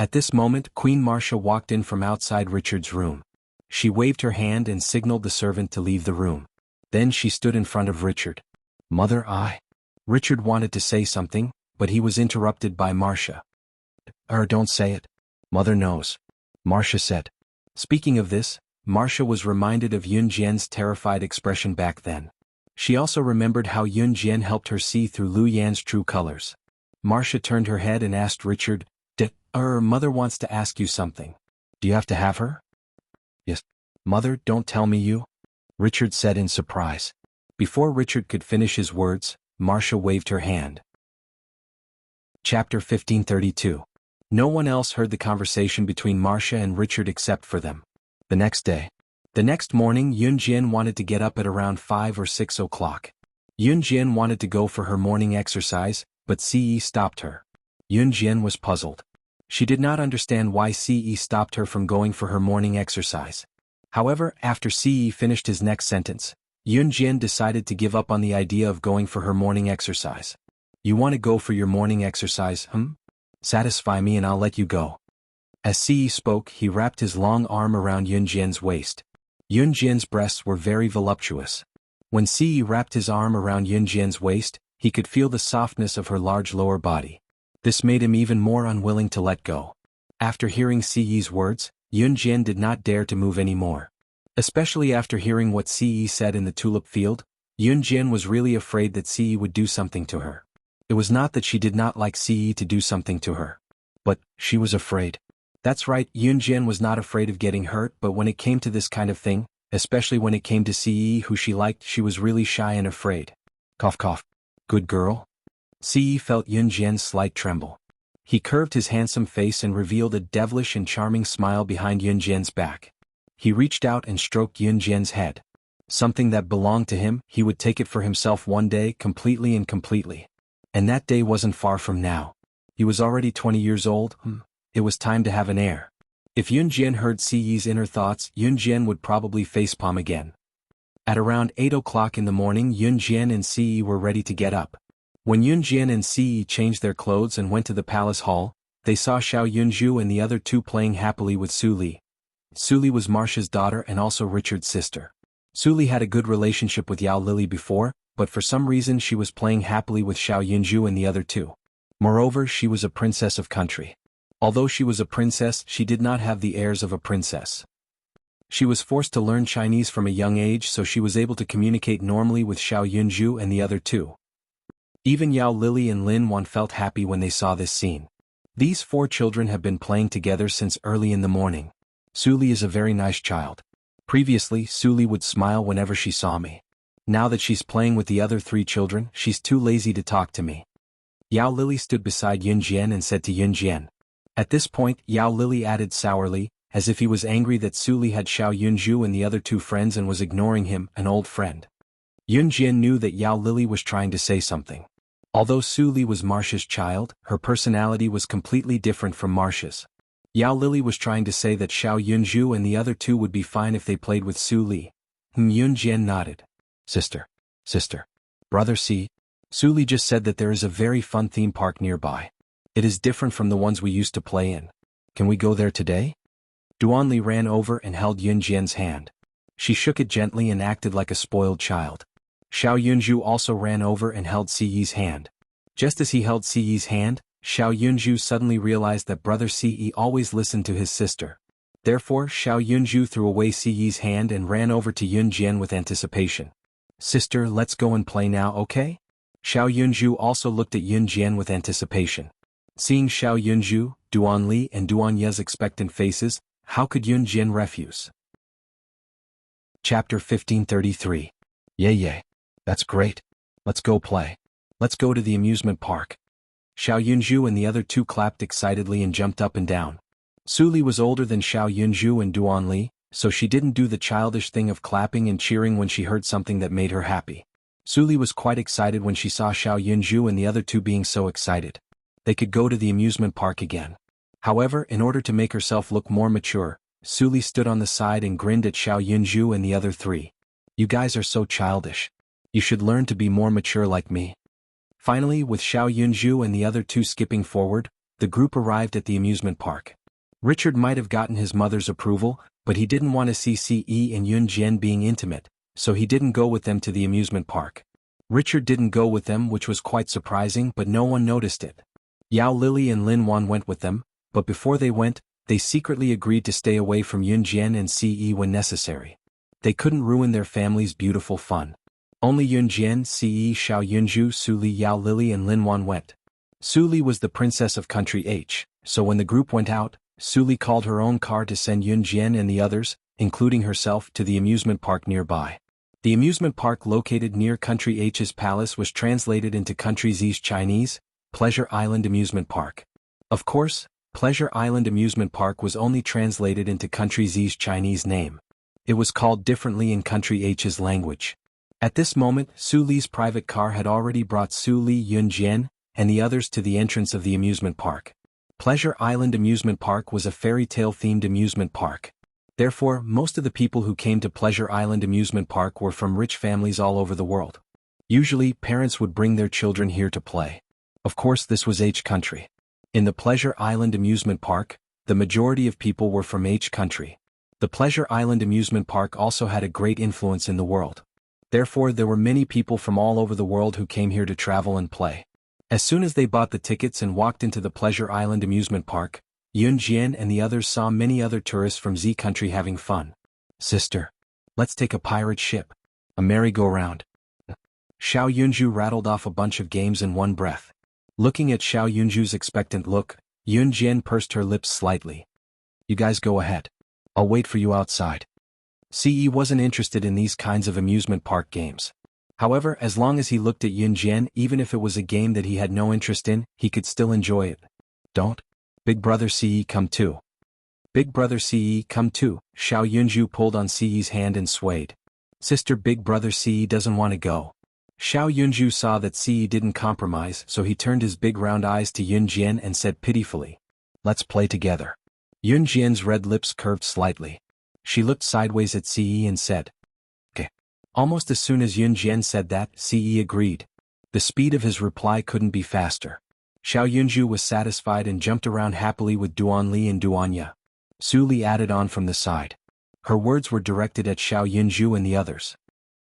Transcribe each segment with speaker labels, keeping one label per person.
Speaker 1: At this moment, Queen Marcia walked in from outside Richard's room. She waved her hand and signaled the servant to leave the room. Then she stood in front of Richard. "Mother, Richard wanted to say something, but he was interrupted by Marcia. Don't say it. Mother knows," Marcia said. Speaking of this, Marcia was reminded of Yun Jian's terrified expression back then. She also remembered how Yun Jian helped her see through Lu Yan's true colors. Marcia turned her head and asked Richard, Mother wants to ask you something. Do you have to have her?" "Yes." "Mother, don't tell me you," Richard said in surprise. Before Richard could finish his words, Marcia waved her hand. Chapter 1532. No one else heard the conversation between Marcia and Richard except for them. The next morning, Yun Jian wanted to get up at around 5 or 6 o'clock. Yun Jian wanted to go for her morning exercise, but Ce stopped her. Yun Jian was puzzled. She did not understand why Ce stopped her from going for her morning exercise. However, after Ce finished his next sentence, Yun Jian decided to give up on the idea of going for her morning exercise. "You want to go for your morning exercise, Satisfy me and I'll let you go." As Ce spoke, he wrapped his long arm around Yun Jian's waist. Yun Jian's breasts were very voluptuous. When Ce wrapped his arm around Yun Jian's waist, he could feel the softness of her large lower body. This made him even more unwilling to let go. After hearing Ce's words, Yun Jian did not dare to move any more. Especially after hearing what Ce said in the tulip field, Yun Jian was really afraid that Ce would do something to her. It was not that she did not like Ce to do something to her. But, she was afraid. That's right, Yun Jian was not afraid of getting hurt, but when it came to this kind of thing, especially when it came to Ce who she liked, she was really shy and afraid. Cough cough. "Good girl?" Ce felt Yun Jian's slight tremble. He curved his handsome face and revealed a devilish and charming smile behind Yun Jian's back. He reached out and stroked Yun Jian's head. Something that belonged to him, he would take it for himself one day, completely and completely. And that day wasn't far from now. He was already 20 years old. It was time to have an heir. If Yun Jian heard Ce's inner thoughts, Yun Jian would probably facepalm again. At around 8 o'clock in the morning, Yun Jian and Ce were ready to get up. When Yun Jian and Ce changed their clothes and went to the palace hall, they saw Xiao Yunju and the other two playing happily with Su Li. Su Li was Marcia's daughter and also Richard's sister. Su Li had a good relationship with Yao Lili before, but for some reason she was playing happily with Xiao Yunju and the other two. Moreover, she was a princess of country. Although she was a princess, she did not have the airs of a princess. She was forced to learn Chinese from a young age, so she was able to communicate normally with Xiao Yunju and the other two. Even Yao Lili and Lin Wan felt happy when they saw this scene. These 4 children have been playing together since early in the morning. Su Li is a very nice child. Previously, Su Li would smile whenever she saw me. Now that she's playing with the other 3 children, she's too lazy to talk to me. Yao Lili stood beside Yun Jian and said to Yun Jian. At this point, Yao Lili added sourly, as if he was angry that Su Li had Xiao Yunju and the other 2 friends and was ignoring him, an old friend. Yun Jian knew that Yao Lili was trying to say something. Although Su Li was Marcia's child, her personality was completely different from Marcia's. Yao Lili was trying to say that Xiao Yunju and the other 2 would be fine if they played with Su Li. Yun Jian nodded. Sister. Brother C. Su Li just said that there is a very fun theme park nearby. It is different from the ones we used to play in. Can we go there today? Duan Li ran over and held Yun Jian's hand. She shook it gently and acted like a spoiled child. Xiao Yunju also ran over and held Ce's hand. Just as he held Ce's hand, Xiao Yunju suddenly realized that brother Ce always listened to his sister. Therefore, Xiao Yunju threw away Ce's hand and ran over to Yun Jian with anticipation. Sister, let's go and play now, okay? Xiao Yunju also looked at Yun Jian with anticipation. Seeing Xiao Yunju, Duan Li and Duan Ye's expectant faces, how could Yun Jian refuse? Chapter 1533. Yay. That's great. Let's go play. Let's go to the amusement park. Xiao Yunju and the other 2 clapped excitedly and jumped up and down. Su Li was older than Xiao Yunju and Duan Li, so she didn't do the childish thing of clapping and cheering when she heard something that made her happy. Su Li was quite excited when she saw Xiao Yunju and the other 2 being so excited. They could go to the amusement park again. However, in order to make herself look more mature, Su Li stood on the side and grinned at Xiao Yunju and the other 3. You guys are so childish. You should learn to be more mature like me. Finally, with Xiao Yunju and the other 2 skipping forward, the group arrived at the amusement park. Richard might have gotten his mother's approval, but he didn't want to see Ce and Yun Jian being intimate, so he didn't go with them to the amusement park. Richard didn't go with them, which was quite surprising, but no one noticed it. Yao Lily and Lin Wan went with them, but before they went, they secretly agreed to stay away from Yun Jian and Ce when necessary. They couldn't ruin their family's beautiful fun. Only Yun Jian, Ce, Xiao Yunju, Su Li, Yao Lily and Lin Wan went. Su Li was the princess of country H, so when the group went out, Su Li called her own car to send Yun Jian and the others, including herself, to the amusement park nearby. The amusement park located near Country H's palace was translated into Country Z's Chinese, Pleasure Island Amusement Park. Of course, Pleasure Island Amusement Park was only translated into Country Z's Chinese name. It was called differently in Country H's language. At this moment, Su Li's private car had already brought Su Li, Yun Jian, and the others to the entrance of the amusement park. Pleasure Island Amusement Park was a fairy tale-themed amusement park. Therefore, most of the people who came to Pleasure Island Amusement Park were from rich families all over the world. Usually, parents would bring their children here to play. Of course, this was H country. In the Pleasure Island Amusement Park, the majority of people were from H country. The Pleasure Island Amusement Park also had a great influence in the world. Therefore, there were many people from all over the world who came here to travel and play. As soon as they bought the tickets and walked into the Pleasure Island Amusement Park, Yun Jian and the others saw many other tourists from Z country having fun. Sister, let's take a pirate ship. A merry-go-round. Xiao Yunju rattled off a bunch of games in one breath. Looking at Xiao Yunju's expectant look, Yun Jian pursed her lips slightly. You guys go ahead. I'll wait for you outside. Ce wasn't interested in these kinds of amusement park games. However, as long as he looked at Yun Jian, even if it was a game that he had no interest in, he could still enjoy it. Don't. Big brother Ce, come too. Big brother Ce, come too. Xiao Yunju pulled on Ce's hand and swayed. Sister, big brother Ce doesn't want to go. Xiao Yunju saw that Ce didn't compromise, so he turned his big round eyes to Yun Jian and said pitifully, let's play together. Yun Jian's red lips curved slightly. She looked sideways at Ce and said, okay. Almost as soon as Yun Jian said that, Ce agreed. The speed of his reply couldn't be faster. Xiao Yunju was satisfied and jumped around happily with Duan Li and Duan Ye. Su Li added on from the side. Her words were directed at Xiao Yunju and the others.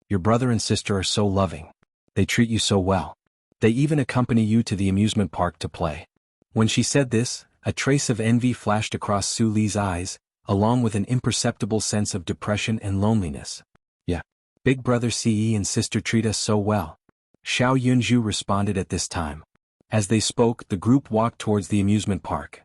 Speaker 1: Your brother and sister are so loving. They treat you so well. They even accompany you to the amusement park to play. When she said this, a trace of envy flashed across Su Li's eyes, along with an imperceptible sense of depression and loneliness. Yeah. Big brother Ce and sister treat us so well. Xiao Yunju responded at this time. As they spoke, the group walked towards the amusement park.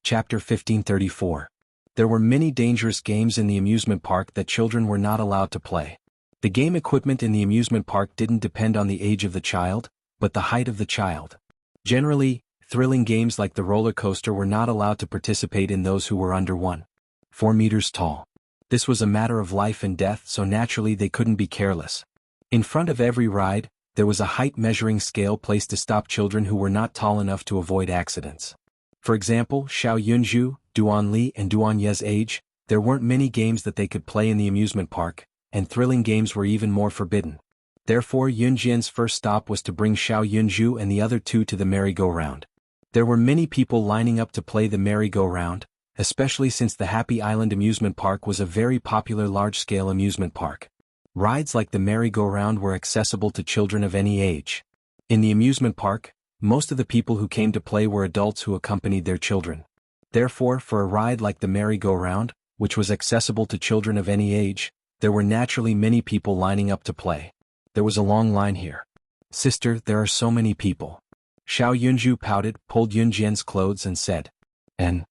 Speaker 1: Chapter 1534. There were many dangerous games in the amusement park that children were not allowed to play. The game equipment in the amusement park didn't depend on the age of the child, but the height of the child. Generally, thrilling games like the roller coaster were not allowed to participate in those who were under 1.4 meters tall. This was a matter of life and death, so naturally they couldn't be careless. In front of every ride, there was a height measuring scale placed to stop children who were not tall enough to avoid accidents. For example, Xiao Yunju, Duan Li and Duan Ye's age, there weren't many games that they could play in the amusement park, and thrilling games were even more forbidden. Therefore, Yun Jian's first stop was to bring Xiao Yunju and the other two to the merry-go-round. There were many people lining up to play the merry-go-round, especially since the Happy Island Amusement Park was a very popular large-scale amusement park. Rides like the merry-go-round were accessible to children of any age. In the amusement park, most of the people who came to play were adults who accompanied their children. Therefore, for a ride like the merry-go-round, which was accessible to children of any age, there were naturally many people lining up to play. There was a long line here. Sister, there are so many people. Xiao Yunju pouted, pulled Yun Jian's clothes and said. And?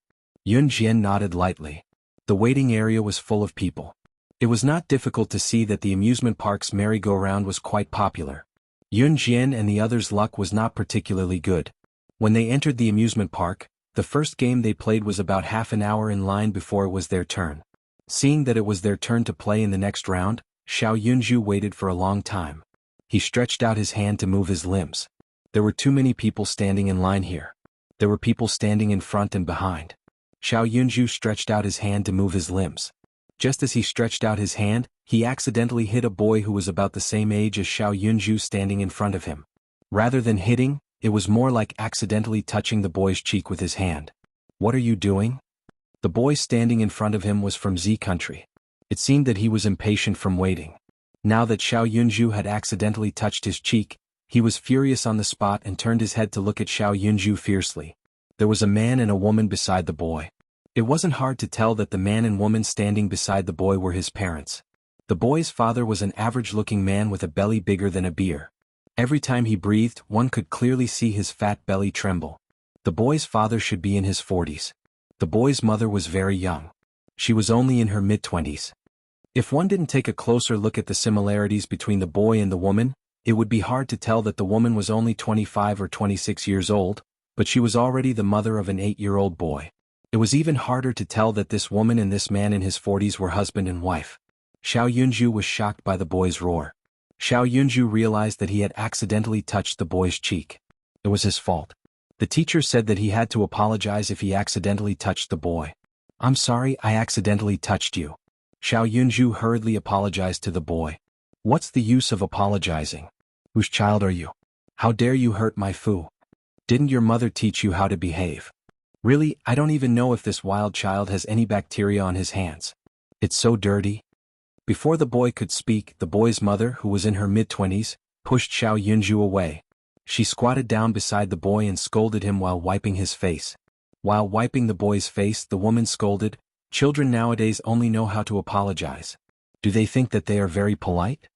Speaker 1: Yun Jian nodded lightly. The waiting area was full of people. It was not difficult to see that the amusement park's merry-go-round was quite popular. Yun Jian and the others' luck was not particularly good. When they entered the amusement park, the first game they played was about half an hour in line before it was their turn. Seeing that it was their turn to play in the next round, Xiao Yunju waited for a long time. He stretched out his hand to move his limbs. There were too many people standing in line here. There were people standing in front and behind. Xiao Yunju stretched out his hand to move his limbs. Just as he stretched out his hand, he accidentally hit a boy who was about the same age as Xiao Yunju standing in front of him. Rather than hitting, It was more like accidentally touching the boy's cheek with his hand. "What are you doing?" The boy standing in front of him was from Z country. It seemed that he was impatient from waiting. Now that Xiao Yunju had accidentally touched his cheek, he was furious on the spot and turned his head to look at Xiao Yunju fiercely. There was a man and a woman beside the boy. It wasn't hard to tell that the man and woman standing beside the boy were his parents. The boy's father was an average-looking man with a belly bigger than a beer. Every time he breathed, one could clearly see his fat belly tremble. The boy's father should be in his 40s. The boy's mother was very young. She was only in her mid-20s. If one didn't take a closer look at the similarities between the boy and the woman, it would be hard to tell that the woman was only 25 or 26 years old, but she was already the mother of an 8-year-old boy. It was even harder to tell that this woman and this man in his 40s were husband and wife. Xiao Yunju was shocked by the boy's roar. Xiao Yunju realized that he had accidentally touched the boy's cheek. It was his fault. The teacher said that he had to apologize if he accidentally touched the boy. "I'm sorry, I accidentally touched you." Xiao Yunju hurriedly apologized to the boy. "What's the use of apologizing? Whose child are you? How dare you hurt my Fu? Didn't your mother teach you how to behave? Really, I don't even know if this wild child has any bacteria on his hands. It's so dirty." Before the boy could speak, the boy's mother, who was in her mid-20s, pushed Xiao Yunju away. She squatted down beside the boy and scolded him while wiping his face. While wiping the boy's face, the woman scolded, "Children nowadays only know how to apologize. Do they think that they are very polite?"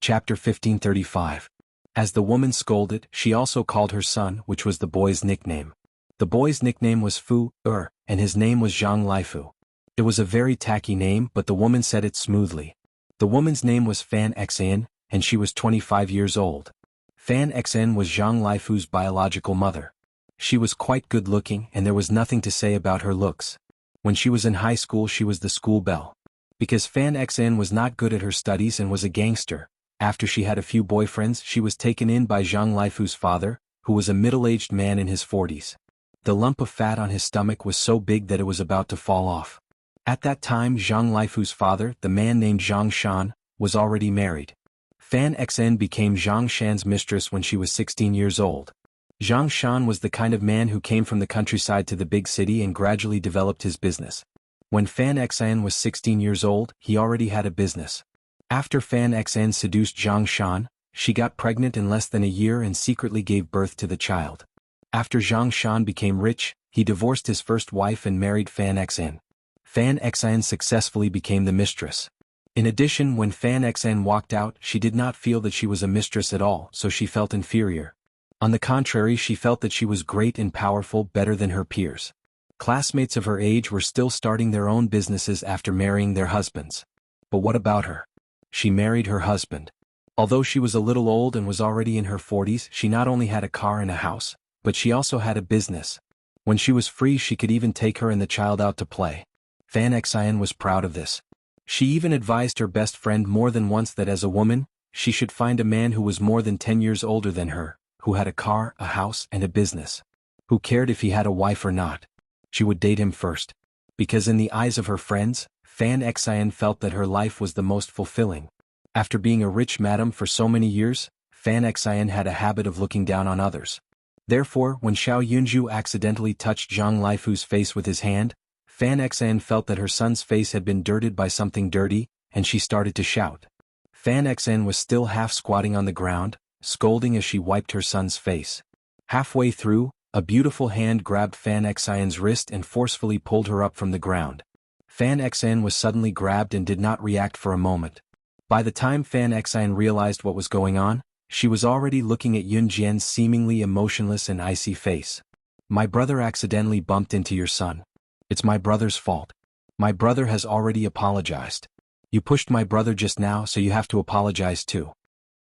Speaker 1: Chapter 1535. As the woman scolded, she also called her son, which was the boy's nickname. The boy's nickname was Fu, and his name was Zhang Laifu. It was a very tacky name, but the woman said it smoothly. The woman's name was Fan Xin, and she was 25 years old. Fan Xin was Zhang Laifu's biological mother. She was quite good-looking, and there was nothing to say about her looks. When she was in high school, she was the school belle. Because Fan Xin was not good at her studies and was a gangster, after she had a few boyfriends, she was taken in by Zhang Laifu's father, who was a middle-aged man in his 40s. The lump of fat on his stomach was so big that it was about to fall off. At that time, Zhang Laifu's father, the man named Zhang Shan, was already married. Fan Xin became Zhang Shan's mistress when she was 16 years old. Zhang Shan was the kind of man who came from the countryside to the big city and gradually developed his business. When Fan Xin was 16 years old, he already had a business. After Fan Xin seduced Zhang Shan, she got pregnant in less than a year and secretly gave birth to the child. After Zhang Shan became rich, he divorced his first wife and married Fan Xin. Fan Xin successfully became the mistress. In addition, when Fan Xin walked out, she did not feel that she was a mistress at all, so she felt inferior. On the contrary, she felt that she was great and powerful, better than her peers. Classmates of her age were still starting their own businesses after marrying their husbands. But what about her? She married her husband. Although she was a little old and was already in her 40s, she not only had a car and a house, but she also had a business. When she was free, she could even take her and the child out to play. Fan Xin was proud of this. She even advised her best friend more than once that as a woman, she should find a man who was more than 10 years older than her, who had a car, a house, and a business. Who cared if he had a wife or not? She would date him first. Because in the eyes of her friends, Fan Xin felt that her life was the most fulfilling. After being a rich madam for so many years, Fan Xin had a habit of looking down on others. Therefore, when Xiao Yunju accidentally touched Zhang Laifu's face with his hand, Fan Xin felt that her son's face had been dirted by something dirty, and she started to shout. Fan Xin was still half squatting on the ground, scolding as she wiped her son's face. Halfway through, a beautiful hand grabbed Fan Xin's wrist and forcefully pulled her up from the ground. Fan Xin was suddenly grabbed and did not react for a moment. By the time Fan Xin realized what was going on, she was already looking at Yun Jian's seemingly emotionless and icy face. "My brother accidentally bumped into your son. It's my brother's fault. My brother has already apologized. You pushed my brother just now, so you have to apologize too."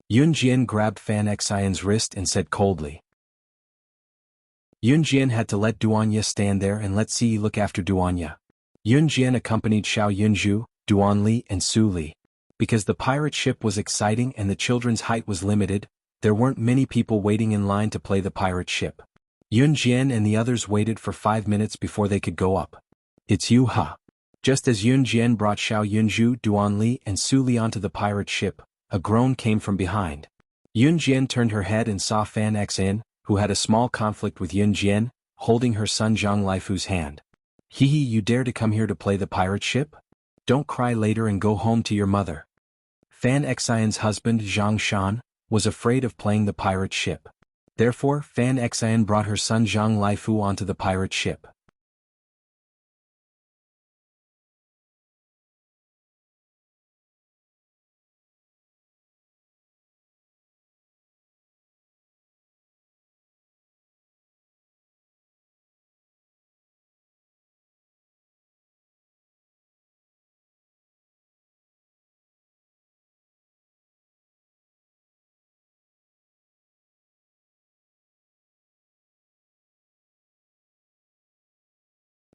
Speaker 1: Yun Jian grabbed Fan Xin's wrist and said coldly. Yun Jian had to let Duanya stand there and let Ci look after Duanya. Yun Jian accompanied Xiao Yunju, Duan Li and Su Li. Because the pirate ship was exciting and the children's height was limited, there weren't many people waiting in line to play the pirate ship. Yun Jian and the others waited for 5 minutes before they could go up. "It's you, huh?" Just as Yun Jian brought Xiao Yunju, Duan Li and Su Li onto the pirate ship, a groan came from behind. Yun Jian turned her head and saw Fan Xin, who had a small conflict with Yun Jian, holding her son Zhang Laifu's hand. Hee, you dare to come here to play the pirate ship? Don't cry later and go home to your mother. Fan Xian's husband Zhang Shan was afraid of playing the pirate ship. Therefore, Fan Xian brought her son Zhang Laifu onto the pirate ship.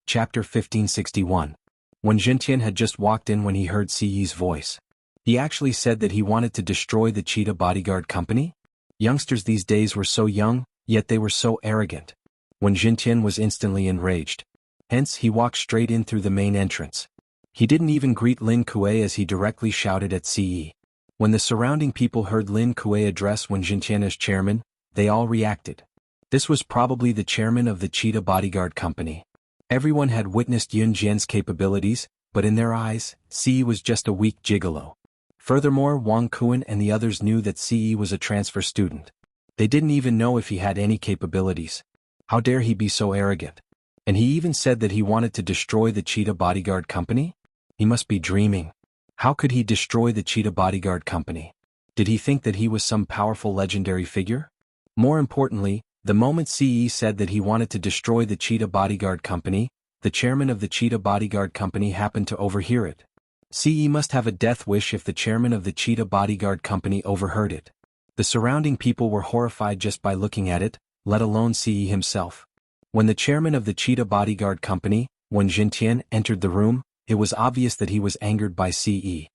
Speaker 1: Chapter 1561. When Jintian had just walked in when he heard Siyi's voice. He actually said that he wanted to destroy the cheetah bodyguard company? Youngsters these days were so young, yet they were so arrogant. When Jintian was instantly enraged. Hence he walked straight in through the main entrance. He didn't even greet Lin Kuei as he directly shouted at Siyi. When the surrounding people heard Lin Kuei address Wen Jintian as chairman, they all reacted. This was probably the chairman of the cheetah bodyguard company. Everyone had witnessed Yun Jian's capabilities, but in their eyes, Siyi was just a weak gigolo. Furthermore, Wang Kuan and the others knew that Siyi was a transfer student. They didn't even know if he had any capabilities. How dare he be so arrogant? And he even said that he wanted to destroy the cheetah bodyguard company? He must be dreaming. How could he destroy the cheetah bodyguard company? Did he think that he was some powerful legendary figure? More importantly, the moment Siyi said that he wanted to destroy the cheetah bodyguard company, the chairman of the cheetah bodyguard company happened to overhear it. Siyi must have a death wish if the chairman of the cheetah bodyguard company overheard it. The surrounding people were horrified just by looking at it, let alone Siyi himself. When the chairman of the cheetah bodyguard company, Wen Jintian, entered the room, it was obvious that he was angered by Siyi.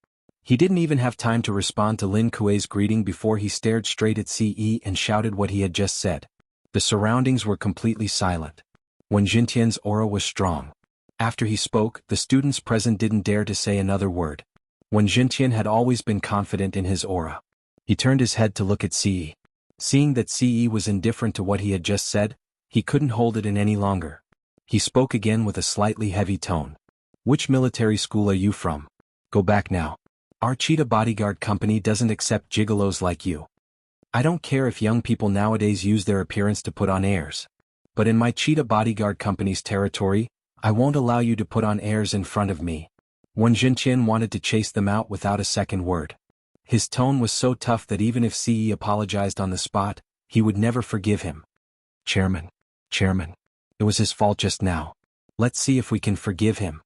Speaker 1: He didn't even have time to respond to Lin Kuei's greeting before he stared straight at Siyi and shouted what he had just said. The surroundings were completely silent. Wen Jintian's aura was strong. After he spoke, the students present didn't dare to say another word. Wen Jintian had always been confident in his aura. He turned his head to look at Siyi. Seeing that Siyi was indifferent to what he had just said, he couldn't hold it in any longer. He spoke again with a slightly heavy tone. Which military school are you from? Go back now. Our cheetah bodyguard company doesn't accept gigolos like you. I don't care if young people nowadays use their appearance to put on airs. But in my cheetah bodyguard company's territory, I won't allow you to put on airs in front of me. Wen Jintian wanted to chase them out without a second word. His tone was so tough that even if Siyi apologized on the spot, he would never forgive him. Chairman, it was his fault just now. Let's see if we can forgive him.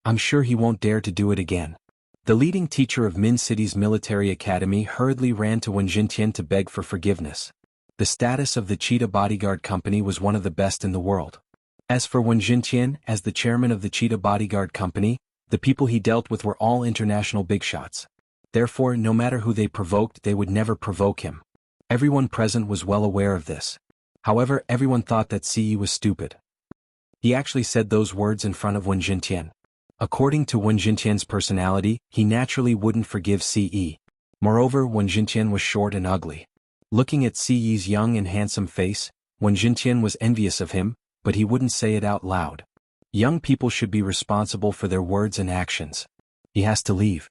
Speaker 1: I'm sure he won't dare to do it again. The leading teacher of Min City's military academy hurriedly ran to Wen Jintian to beg for forgiveness. The status of the cheetah bodyguard company was one of the best in the world. As for Wen Jintian, as the chairman of the cheetah bodyguard company, the people he dealt with were all international big shots. Therefore, no matter who they provoked, they would never provoke him. Everyone present was well aware of this. However, everyone thought that Siyi was stupid. He actually said those words in front of Wen Jintian. According to Wen Jintian's personality, he naturally wouldn't forgive Siyi. Moreover, Wen Jintian was short and ugly. Looking at Siyi's young and handsome face, Wen Jintian was envious of him, but he wouldn't say it out loud. Young people should be responsible for their words and actions. He has to leave.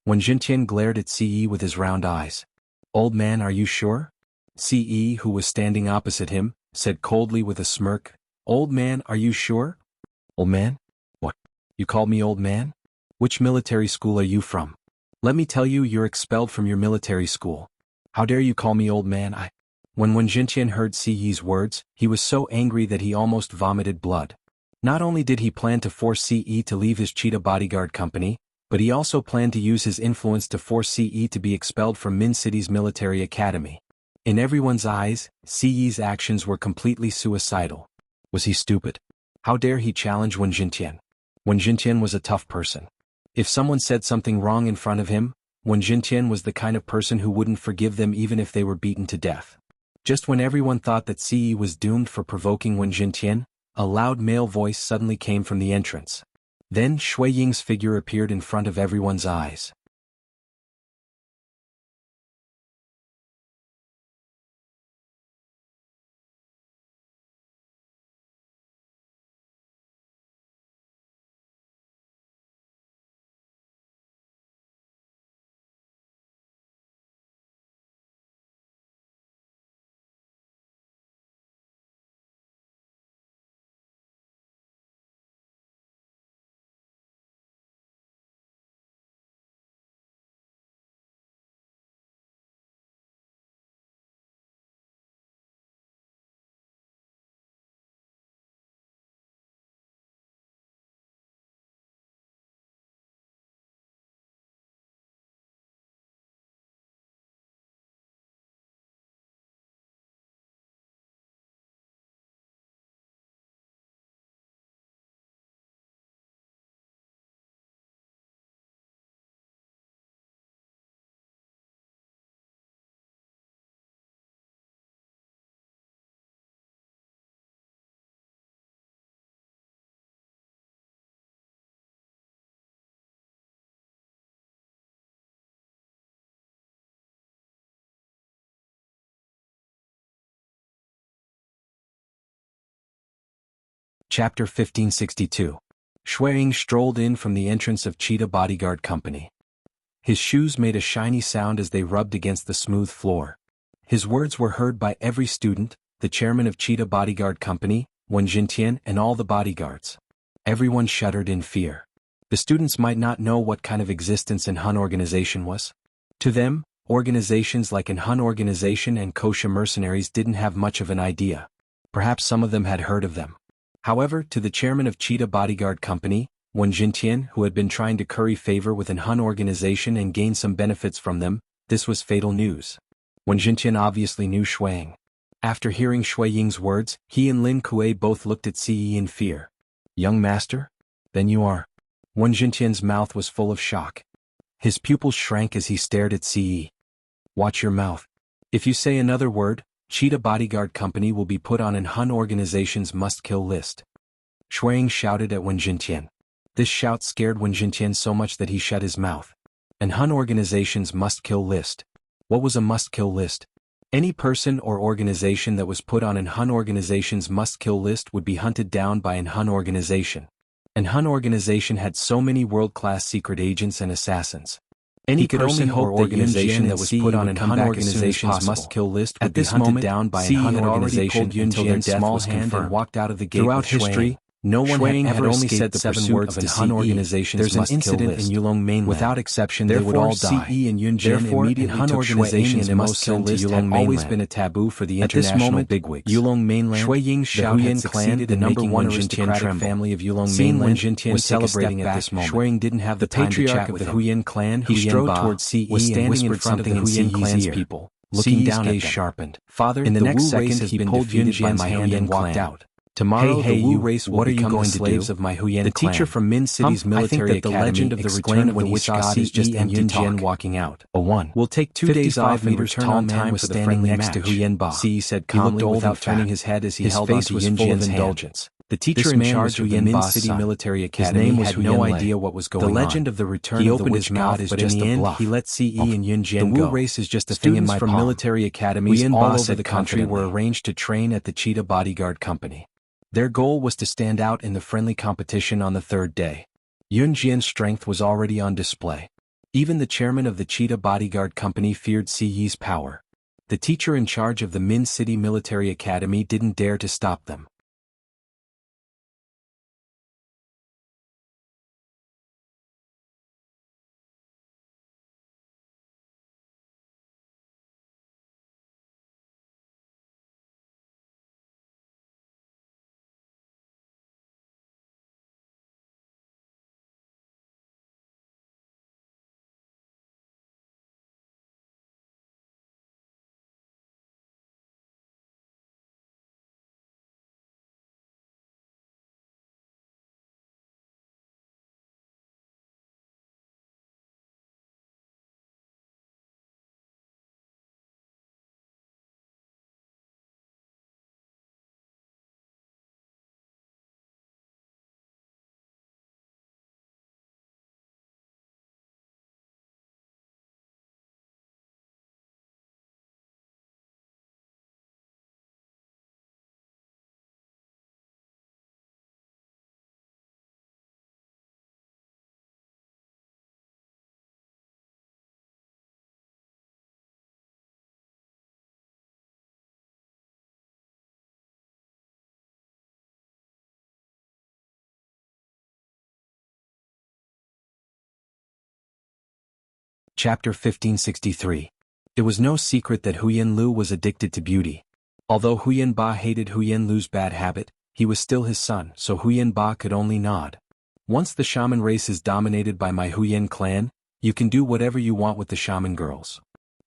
Speaker 1: Wen Jintian glared at Siyi with his round eyes. Old man, are you sure? Siyi, who was standing opposite him, said coldly with a smirk. Old man, are you sure? Old man? What? You called me old man? Which military school are you from? Let me tell you, you're expelled from your military school. How dare you call me old man? When Wen Jintian heard Siyi's words, he was so angry that he almost vomited blood. Not only did he plan to force Siyi to leave his cheetah bodyguard company, but he also planned to use his influence to force Siyi to be expelled from Min City's military academy. In everyone's eyes, Siyi's actions were completely suicidal. Was he stupid? How dare he challenge Wen Jintian? Wen Jintian was a tough person. If someone said something wrong in front of him, Wen Jintian was the kind of person who wouldn't forgive them even if they were beaten to death. Just when everyone thought that Siyi was doomed for provoking Wen Jintian, a loud male voice suddenly came from the entrance. Then Shui Ying's figure appeared in front of everyone's eyes. Chapter 1562. Shueying strolled in from the entrance of Cheetah Bodyguard Company. His shoes made a shiny sound as they rubbed against the smooth floor. His words were heard by every student, the chairman of Cheetah Bodyguard Company, Wen Jintian, and all the bodyguards. Everyone shuddered in fear. The students might not know what kind of existence an Hun organization was. To them, organizations like an Hun organization and kosher mercenaries didn't have much of an idea. Perhaps some of them had heard of them. However, to the chairman of Cheetah Bodyguard Company, Wen Jintian, who had been trying to curry favor with an Hun organization and gain some benefits from them, this was fatal news. Wen Jintian obviously knew Shueying. After hearing Shueying's words, he and Lin Kuei both looked at Ce in fear. "Young master? Then you are..." Wen Jintian's mouth was full of shock. His pupils shrank as he stared at Ce. "Watch your mouth. If you say another word, Cheetah Bodyguard Company will be put on an Hun organization's must-kill list." Shueying shouted at Wen Jintian. This shout scared Wen Jintian so much that he shut his mouth. An Hun organization's must-kill list. What was a must-kill list? Any person or organization that was put on an Hun organization's must-kill list would be hunted down by an Hun organization. An Hun organization had so many world-class secret agents and assassins. Any person or organization that was put on an Hun organization's must-kill list would be hunted down by an Hun organization until their death was confirmed. Walked out of the gate. Throughout history, no one had ever only said the 7 words of an Hun organization's must-kill list. There's an incident in Yulong mainland. Without exception, they would all die. Ce and Yunjin immediately took Shueying and must-kill list had always been a taboo for the international bigwigs. Yulong mainland, Shueying's shout had succeeded in making one aristocratic family of Yulong mainland was celebrating at this moment. Shueying didn't have the time to chat with the Huyan clan. He strode towards Ce and standing in front of the Huyan clan's people, looking down at them. Sharpened. Father, in the next second he pulled Yunjian's hand and walked out. Tomorrow the Wu race will become the slaves of my Huyan clan. The teacher from Min City's military academy, the legend of the return of the witch god is just empty talk. Walking out. We'll take 2 days off and return on time was standing next to Huyan Ba. Ce said calmly without turning his head as he held onto Yunjian's indulgence. The teacher in charge of the Min City military academy had no idea what was going on. The legend of the return of the witch god is just a bluff. He let Ce and Yunjian go. The Wu race is just a thing in my palm. Students from military academies all over the country were arranged to train at the Cheetah Bodyguard Company. Their goal was to stand out in the friendly competition on the 3rd day. Yunjian's strength was already on display. Even the chairman of the Cheetah Bodyguard Company feared Ce's power. The teacher in charge of the Min City Military Academy didn't dare to stop them. Chapter 1563. It was no secret that Huyan Lu was addicted to beauty. Although Huyan Ba hated Huyan Lu's bad habit, he was still his son, so Huyan Ba could only nod. Once the shaman race is dominated by my Huyan clan, you can do whatever you want with the shaman girls.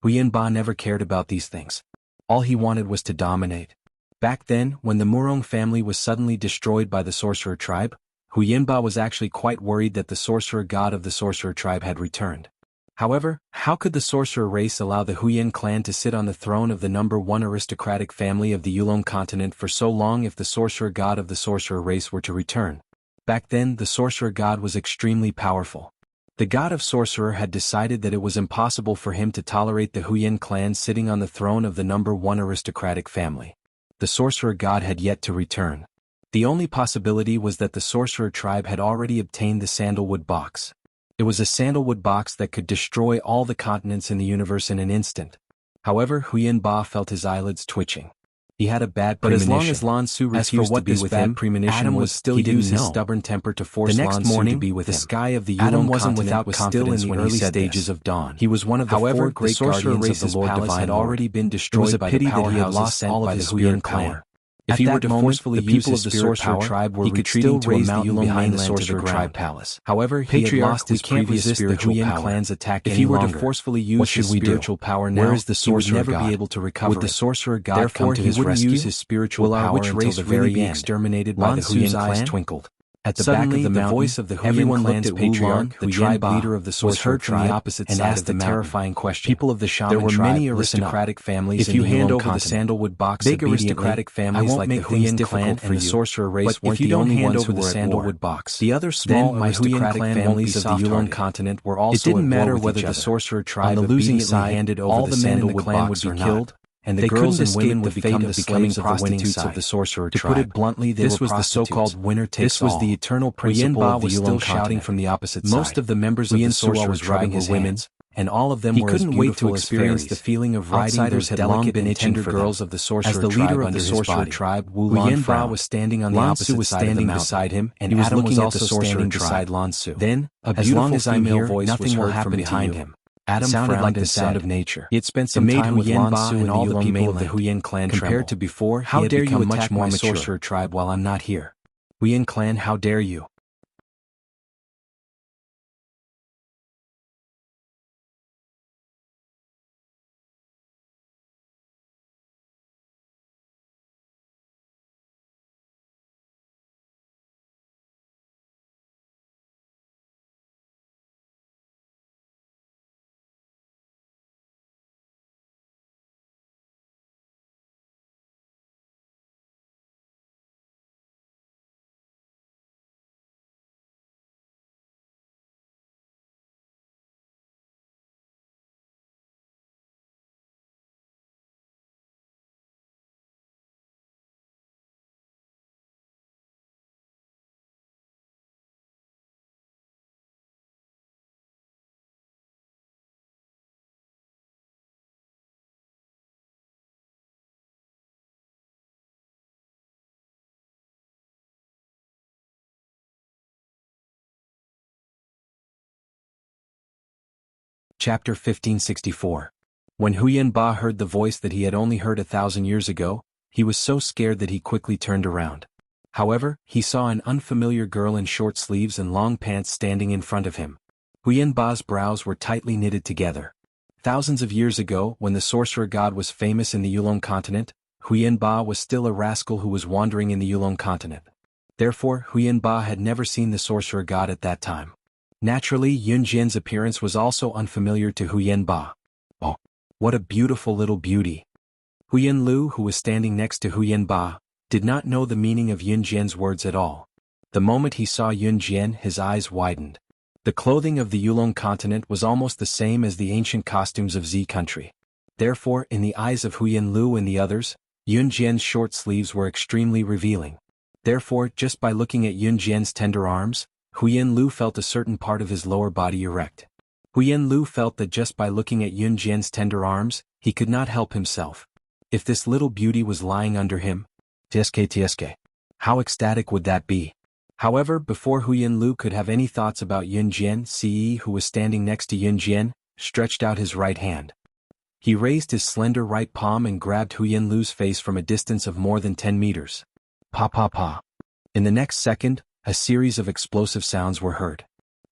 Speaker 1: Huyan Ba never cared about these things. All he wanted was to dominate. Back then, when the Murong family was suddenly destroyed by the sorcerer tribe, Huyan Ba was actually quite worried that the sorcerer god of the sorcerer tribe had returned. However, how could the sorcerer race allow the Huyan clan to sit on the throne of the #1 aristocratic family of the Yulong continent for so long if the sorcerer god of the sorcerer race were to return? Back then, the sorcerer god was extremely powerful. The god of sorcerer had decided that it was impossible for him to tolerate the Huyan clan sitting on the throne of the #1 aristocratic family. The sorcerer god had yet to return. The only possibility was that the sorcerer tribe had already obtained the sandalwood box. It was a sandalwood box that could destroy all the continents in the universe in an instant. However, Huyen Ba felt his eyelids twitching. He had a bad premonition. But as long as Lan Su refused to be with him, Adam would still use his stubborn temper to force Lan Su to be with him. The sky of the Yulon continent was still in the early stages of dawn. He was one of the four great guardians of the Lord Divine had already been destroyed by the powerhouses sent by the Huyen clan. If he were to forcefully use the sorcerer tribe were retreating to a mountain behind the sorcerer tribe palace. However, he had lost his previous spiritual power. Clan's attack if he were to forcefully use his spiritual power now, he would never be able to recover. Would the sorcerer god come to his rescue? Use his spiritual power until the very end. Exterminated by the Huyen clan twinkled. At the back of the mountain, voice of the Huyen clan's patriarch, the tribe leader of the sorcerer tribe, from the opposite side asked a terrifying question. People of the shaman tribe, there were many aristocratic families. If you hand over the sandalwood box, big aristocratic families like the Huyen clan and the sorcerer race weren't the only ones who were at sandalwood box. The other small aristocratic families of the Yulon continent were also at war with each other. It didn't matter whether the sorcerer tribe on the losing side handed over the sandalwood box would be killed, and the girls and women would become the slaves of the winning side of the sorcerer tribe. To put it bluntly, this was the so-called winner takes all. This was the eternal principle of the Yulon shouting from the opposite side. Most of the members of the sorcerer tribe were women, and all of them were as beautiful as fairies. The feeling of riding those delicate and tender girls of the sorcerer tribe. As the leader of the sorcerer tribe, Wulan Ba was standing on the opposite side of the mountain beside him, and Adam was also standing beside Lan Su. Then, a beautiful female voice was heard from behind him. Adam sounded like the sound of nature. He had spent some time with Lan Su and all the people of the Huyen clan. Compared to before, how dare you attack my sorcerer tribe while I'm not here? Huyen clan, how dare you? Chapter 1564. When Huyen Ba heard the voice that he had only heard 1,000 years ago, he was so scared that he quickly turned around. However, he saw an unfamiliar girl in short sleeves and long pants standing in front of him. Huyen Ba's brows were tightly knitted together. Thousands of years ago, when the sorcerer god was famous in the Yulon continent, Huyen Ba was still a rascal who was wandering in the Yulon continent. Therefore, Huyen Ba had never seen the sorcerer god at that time. Naturally, Yun Jian's appearance was also unfamiliar to Huyen Ba. Oh, what a beautiful little beauty. Huyen Lu, who was standing next to Huyen Ba, did not know the meaning of Yun Jian's words at all. The moment he saw Yun Jian, his eyes widened. The clothing of the Yulon continent was almost the same as the ancient costumes of Z country. Therefore, in the eyes of Huyen Lu and the others, Yun Jian's short sleeves were extremely revealing. Therefore, just by looking at Yun Jian's tender arms, Huyen Lu felt a certain part of his lower body erect. Huyen Lu felt that just by looking at Yun Jian's tender arms, he could not help himself. If this little beauty was lying under him, tsk, how ecstatic would that be? However, before Huyen Lu could have any thoughts about Yun Jian, Ce, who was standing next to Yun Jian, stretched out his right hand. He raised his slender right palm and grabbed Huyen Lu's face from a distance of more than 10 meters. Pa pa pa. In the next second, a series of explosive sounds were heard.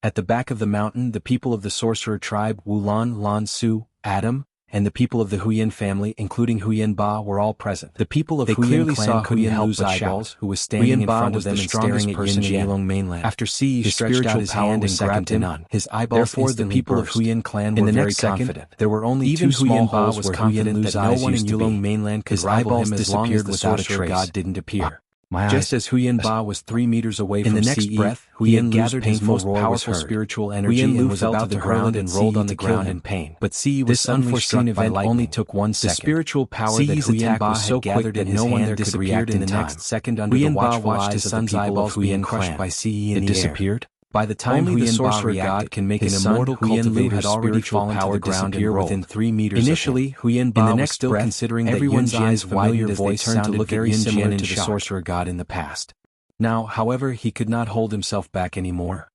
Speaker 1: At the back of the mountain, the people of the sorcerer tribe Wulan, Lan Su, Adam, and the people of the Huyen family, including Huyen Ba, were all present. The people of Huyen clan couldn't help but shout, who was standing in front of them and staring at Yun Jian Yulon mainland. After Ce stretched out his hand and grabbed him, his eyeballs instantly the people of Huyen clan were very confident. There were only two small holes where Huyen Lu's no one in Yulon mainland could rival him as long as the sorcerer god didn't appear. Just as Huyen Ba was 3 meters away from the next breath, Huyen gathered his most powerful spiritual energy and was about to hurl it and rolled on the ground in pain. But Ci was suddenly struck by lightning. Only took 1 second. The spiritual power that Huyen Ba was so quick that no one there could react in the next second under the watchful eyes of the people of Huyen crushed by Ci in the air. It disappeared. By the time only the sorcerer god can make an immortal cultivator had already fallen to the ground and rolled within 3 meters. Initially, Huyen Ba was still considering everyone's eyes widened as they turned to look very similar to the sorcerer god in the past. Now, however, he could not hold himself back anymore.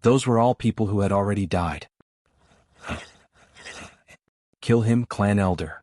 Speaker 1: Those were all people who had already died. Kill him, clan elder.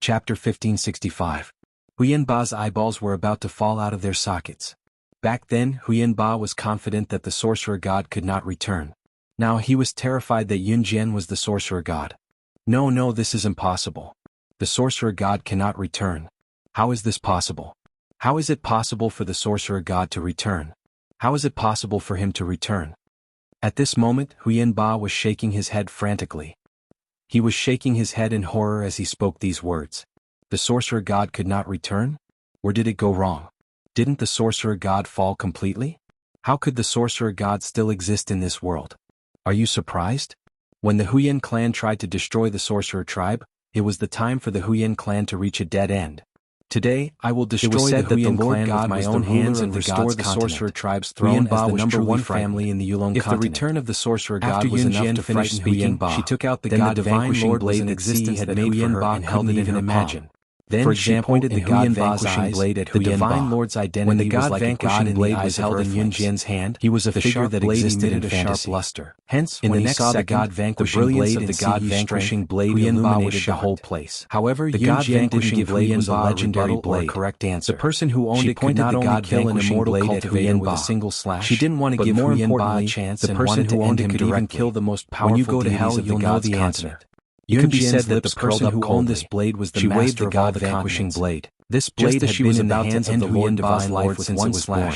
Speaker 1: Chapter 1565. Huyen Ba's eyeballs were about to fall out of their sockets. Back then, Huyen Ba was confident that the sorcerer god could not return. Now he was terrified that Yun Jian was the sorcerer god. No, this is impossible. The sorcerer god cannot return. How is this possible? How is it possible for the sorcerer god to return? How is it possible for him to return? At this moment, Huyen Ba was shaking his head frantically. He was shaking his head in horror as he spoke these words. The sorcerer god could not return? Or did it go wrong? Didn't the sorcerer god fall completely? How could the sorcerer god still exist in this world? Are you surprised? When the Huyen clan tried to destroy the sorcerer tribe, it was the time for the Huyen clan to reach a dead end. Today, I will destroy the Huyen clan with my own hands and restore the sorcerer tribe's throne as the number one family in the Yulong continent. If the return of the sorcerer god was enough to frighten Huyen Ba, she took out the god vanquishing blade that Ci had made for her and held it in her palm. Then for example, pointed the god vanquishing blade at the divine lord's identity. When the god vanquishing blade was held in Yun Jian's hand, he was a figure that existed in a sharp luster. Hence, in the next second, God vanquishing blade of the god vanquishing blade illuminated the whole place. However, the god vanquishing blade was a legendary blade. Correct answer. The person who owned it could not only kill an immortal cultivator with a single slash. She didn't want to give Huyen Ba a chance. The person who owned it could even kill the most powerful deities of the god's continent. It could be said that the person who owned this blade was the master of all the vanquishing blade. This blade had been in the hands of the Lord divine life since it was born.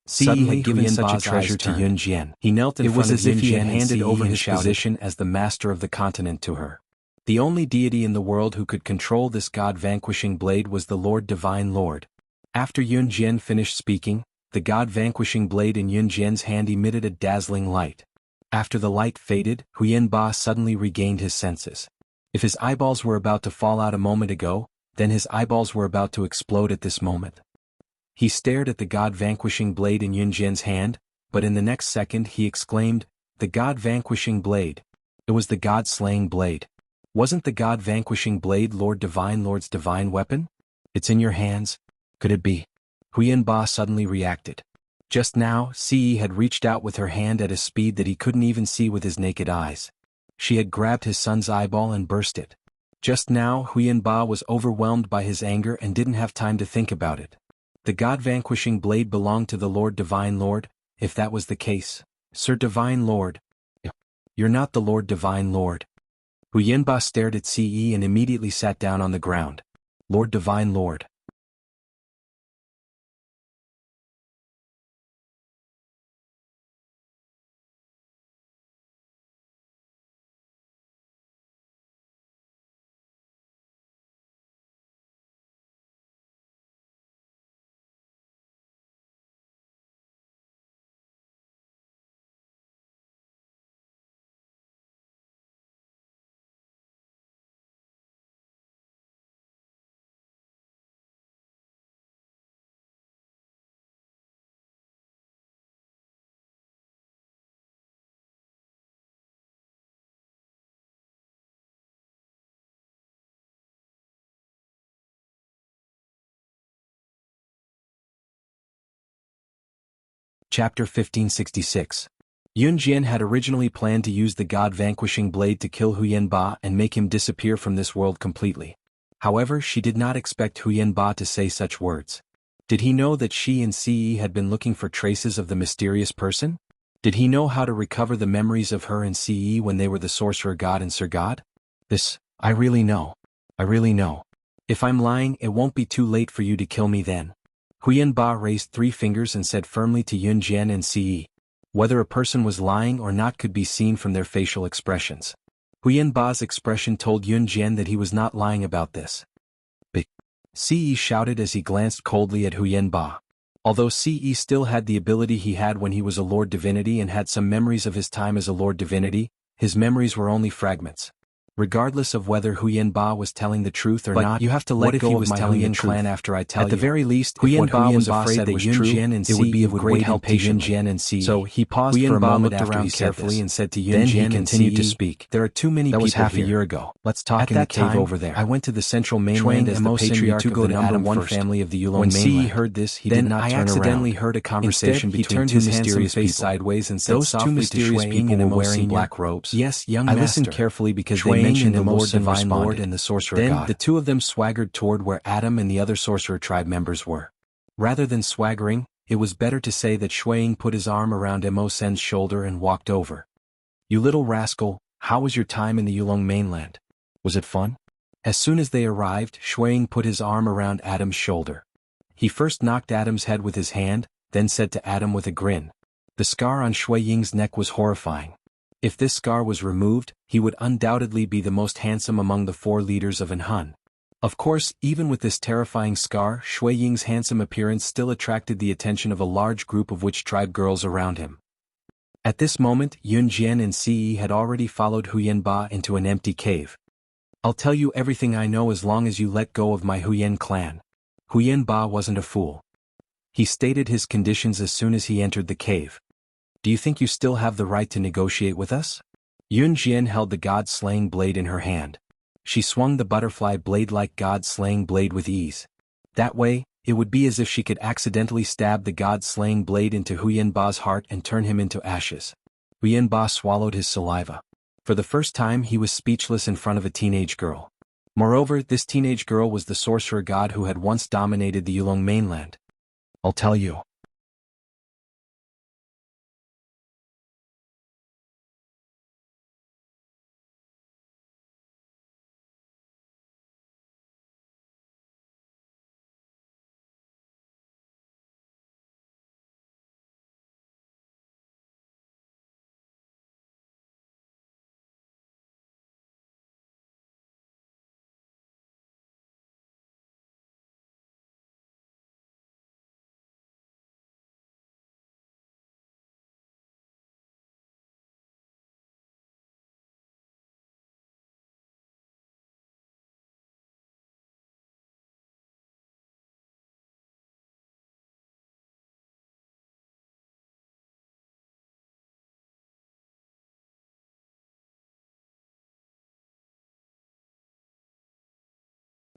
Speaker 1: Suddenly given such a treasure to Yun Jian. He knelt in front of Yun Jian. It was as if he had handed over his position as the master of the continent to her. The only deity in the world who could control this god-vanquishing blade was the Lord Divine Lord. After Yun Jian finished speaking, the god-vanquishing blade in Yun Jian's hand emitted a dazzling light. After the light faded, Huyen Ba suddenly regained his senses. If his eyeballs were about to fall out a moment ago, then his eyeballs were about to explode at this moment. He stared at the god-vanquishing blade in Yun Jian's hand, but in the next second he exclaimed, "The god-vanquishing blade." It was the god-slaying blade. Wasn't the god-vanquishing blade Lord Divine Lord's divine weapon? It's in your hands. Could it be? Huyen Ba suddenly reacted. Just now, Ci had reached out with her hand at a speed that he couldn't even see with his naked eyes. She had grabbed his son's eyeball and burst it. Just now, Huyen Ba was overwhelmed by his anger and didn't have time to think about it. The god-vanquishing blade belonged to the Lord Divine Lord, if that was the case. Sir Divine Lord. You're not the Lord Divine Lord. Hu Yanba stared at Ce and immediately sat down on the ground. Lord Divine Lord. Chapter 1566. Yun Jian had originally planned to use the god-vanquishing blade to kill Hu Yanba and make him disappear from this world completely. However, she did not expect Hu Yanba to say such words. Did he know that she and Ce had been looking for traces of the mysterious person? Did he know how to recover the memories of her and Ce when they were the sorcerer god and Sir God? I really know. I really know. If I'm lying, it won't be too late for you to kill me then. Hu Yanba raised 3 fingers and said firmly to Yun Jian and Ce. Whether a person was lying or not could be seen from their facial expressions. Hu Yanba's expression told Yun Jian that he was not lying about this. But Ce shouted as he glanced coldly at Hu Yanba. Although Ce still had the ability he had when he was a Lord Divinity and had some memories of his time as a Lord Divinity, his memories were only fragments. Regardless of whether Hu Yanba was telling the truth or not, you have to let go of my Hu Yan clan after I tell you. At the very least, Hu Yanba was afraid that Yun Jian and Ce would be of great help to Yun Jian and Ce. So he paused for a moment after he carefully and said to Yun Jian and continued to speak. There are too many people here. That was half a year ago. Let's talk in the cave over there. I went to the central mainland as the patriarch of the number 1 family of the Yulong mainland. When Ce heard this, he did not turn around. I accidentally heard a conversation between 2 mysterious people. Sideways and said those 2 mysterious people were wearing black robes. Yes, young master. I listened carefully because they mentioned the Lord Divine Lord and the sorcerer god. Then the 2 of them swaggered toward where Adam and the other sorcerer tribe members were. Rather than swaggering, it was better to say that Shui Ying put his arm around Mo Sen's shoulder and walked over. You little rascal, how was your time in the Yulong mainland? Was it fun? As soon as they arrived, Shui Ying put his arm around Adam's shoulder. He first knocked Adam's head with his hand, then said to Adam with a grin. The scar on Shui Ying's neck was horrifying. If this scar was removed, he would undoubtedly be the most handsome among the 4 leaders of Anhan. Of course, even with this terrifying scar, Shui Ying's handsome appearance still attracted the attention of a large group of witch tribe girls around him. At this moment, Yun Jian and Ce had already followed Hu Yanba into an empty cave. I'll tell you everything I know as long as you let go of my Hu Yan clan. Hu Yanba wasn't a fool. He stated his conditions as soon as he entered the cave. Do you think you still have the right to negotiate with us? Yun Jian held the god-slaying blade in her hand. She swung the butterfly blade-like god-slaying blade with ease. That way, it would be as if she could accidentally stab the god-slaying blade into Hu Yanba's heart and turn him into ashes. Hu Yanba swallowed his saliva. For the first time he was speechless in front of a teenage girl. Moreover, this teenage girl was the sorcerer god who had once dominated the Yulong mainland. I'll tell you.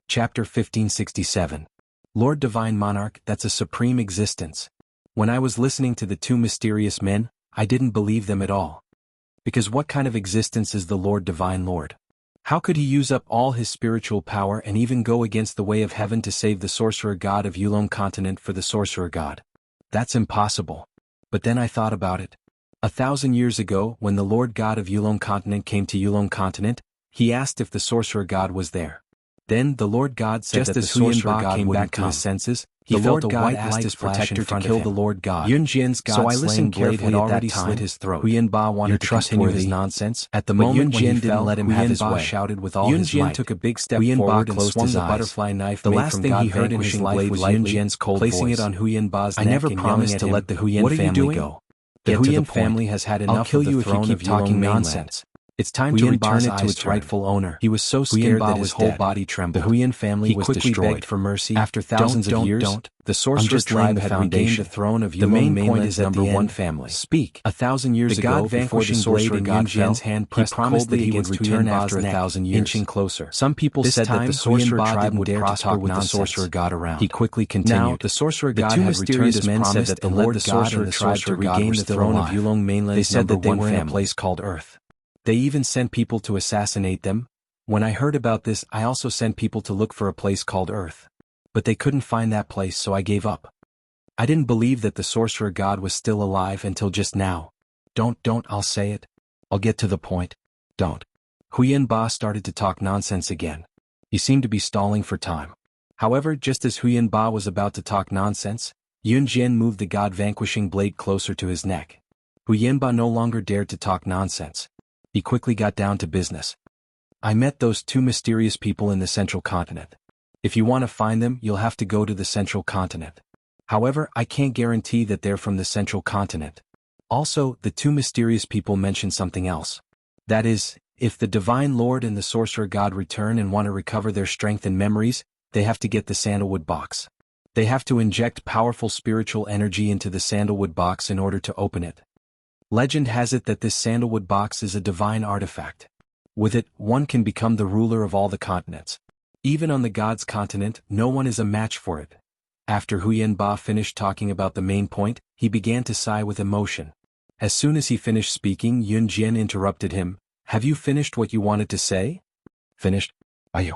Speaker 1: Chapter 1567. Lord Divine Monarch, that's a supreme existence. When I was listening to the 2 mysterious men, I didn't believe them at all. Because what kind of existence is the Lord Divine Lord? How could he use up all his spiritual power and even go against the way of heaven to save the sorcerer god of Yulong continent for the sorcerer god? That's impossible. But then I thought about it. 1,000 years ago, when the Lord God of Yulong continent came to Yulong continent, He asked if the sorcerer god was there. Then the Lord God said that the sorcerer god came back to his senses. He felt a white light his protector to kill the Lord God. Yun Jian's god-slaying blade had already slit his throat. Huyan Ba wanted to continue his nonsense. At the moment when he fell, let him have his way. Shouted with all his might. Yun Jian took a big step forward and swung the butterfly knife. The last thing he heard in his life was Yun Jian's cold voice, placing it on Huyan Ba's neck. I never promised to let the Huyan family go. The Huyan family has had enough of the throne of talking nonsense. It's time to return it to its rightful owner. He was so scared that his whole body trembled. The Huyan family was destroyed. He quickly begged for mercy. After thousands of years, the sorcerer's tribe had regained the throne of Yulong Mainland's #1 family. Speak. 1,000 years ago, before the sorcerer Yun Jian's hand pressed promised that he would return after 1,000 years, inching closer. Some people said that the sorcerer tribe would dare to talk with the sorcerer god around. He quickly continued. Now, the sorcerer god had returned as men said that the Lord God and the sorcerer god were the throne of Yulong Mainland's They said that they were in a place called Earth. They even sent people to assassinate them. When I heard about this, I also sent people to look for a place called Earth. But they couldn't find that place, so I gave up. I didn't believe that the sorcerer god was still alive until just now. Don't, I'll say it. I'll get to the point. Don't. Huyan Ba started to talk nonsense again. He seemed to be stalling for time. However, just as Huyan Ba was about to talk nonsense, Yun Jian moved the god-vanquishing blade closer to his neck. Huyan Ba no longer dared to talk nonsense. He quickly got down to business. I met those two mysterious people in the central continent. If you want to find them, you'll have to go to the central continent. However, I can't guarantee that they're from the central continent. Also, the two mysterious people mentioned something else. That is, if the Divine Lord and the Sorcerer God return and want to recover their strength and memories, they have to get the sandalwood box. They have to inject powerful spiritual energy into the sandalwood box in order to open it. Legend has it that this sandalwood box is a divine artifact. With it, one can become the ruler of all the continents. Even on the God's continent, no one is a match for it. After Huyan Ba finished talking about the main point, he began to sigh with emotion. As soon as he finished speaking, Yun Jian interrupted him. Have you finished what you wanted to say? Finished? Ayo.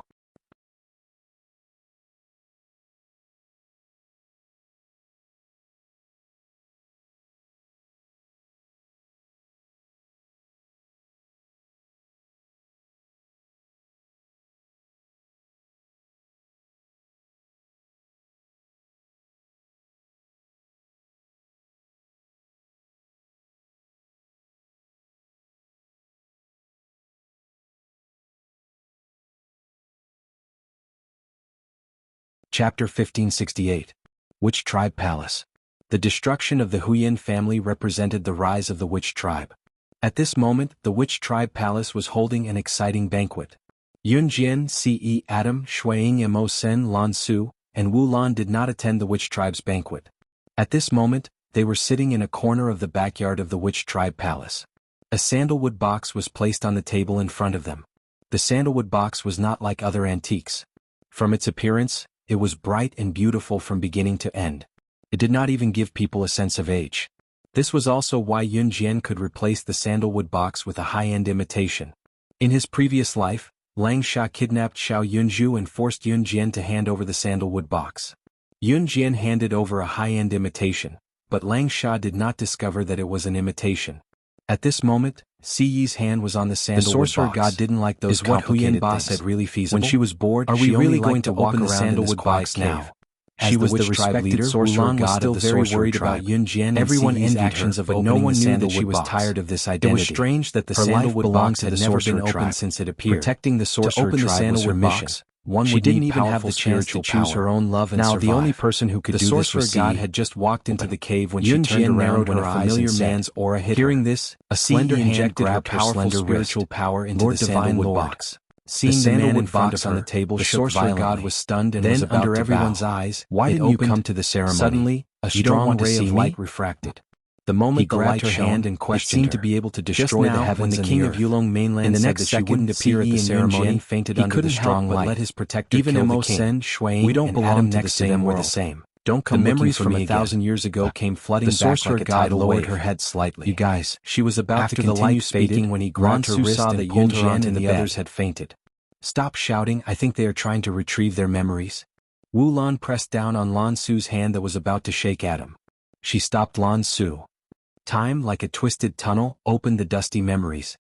Speaker 1: Chapter 1568. Witch Tribe Palace. The destruction of the Huyan family represented the rise of the Witch Tribe. At this moment, the Witch Tribe Palace was holding an exciting banquet. Yun Jian, Ce Adam, Shuiying Mo Sen Lan Su, and Wu Lan did not attend the Witch Tribe's banquet. At this moment, they were sitting in a corner of the backyard of the Witch Tribe Palace. A sandalwood box was placed on the table in front of them. The sandalwood box was not like other antiques. From its appearance, it was bright and beautiful from beginning to end. It did not even give people a sense of age. This was also why Yun Jian could replace the sandalwood box with a high-end imitation. In his previous life, Lang Sha kidnapped Xiao Yunzhu and forced Yun Jian to hand over the sandalwood box. Yun Jian handed over a high-end imitation, but Lang Sha did not discover that it was an imitation. At this moment, Si Yi's hand was on the sandalwood box. The sorcerer god didn't like those complicated things. Is what Huyan Ba said really feasible? When she was bored, are we really going to open the sandalwood box now? She was the respected sorcerer god was still very worried about Yun Jian and everyone envied actions of, but no one knew that she was tired of this identity. It was strange that the sandalwood box had never been opened since it appeared. Protecting the sorcerer tribe was her mission. She didn't even have the chance to choose her own love and survive. Now, the only person who could do this was the sorcerer god had just walked into the cave when she turned around when a familiar man's aura hit her. Hearing this, a slender hand grabbed her powerful spiritual power into the sandalwood box. Seeing the man in front of her, on the table, the sorcerer god was stunned and was about to bow. Under everyone's eyes, why didn't you come to the ceremony? Suddenly, a strong ray of light refracted. The moment the light shone and questioned seemed to be able to destroy the heavens and the earth. When the king of Yulong Mainland in the next second wouldn't appear at the ceremony, fainted under the strong light. Let his protector even kill the king. We don't belong next to them. We're the same. Don't come. The memories from 1,000 years ago came flooding back like a tidal wave. The sorcerer god lowered her head slightly. You guys, she was about to continue speaking when he grabbed her wrist and pulled her onto the bed. The others had fainted. Stop shouting. I think they are trying to retrieve their memories. Wu Lan pressed down on Lan Su's hand that was about to shake at him. She stopped Lan Su. Time, like a twisted tunnel, opened the dusty memories.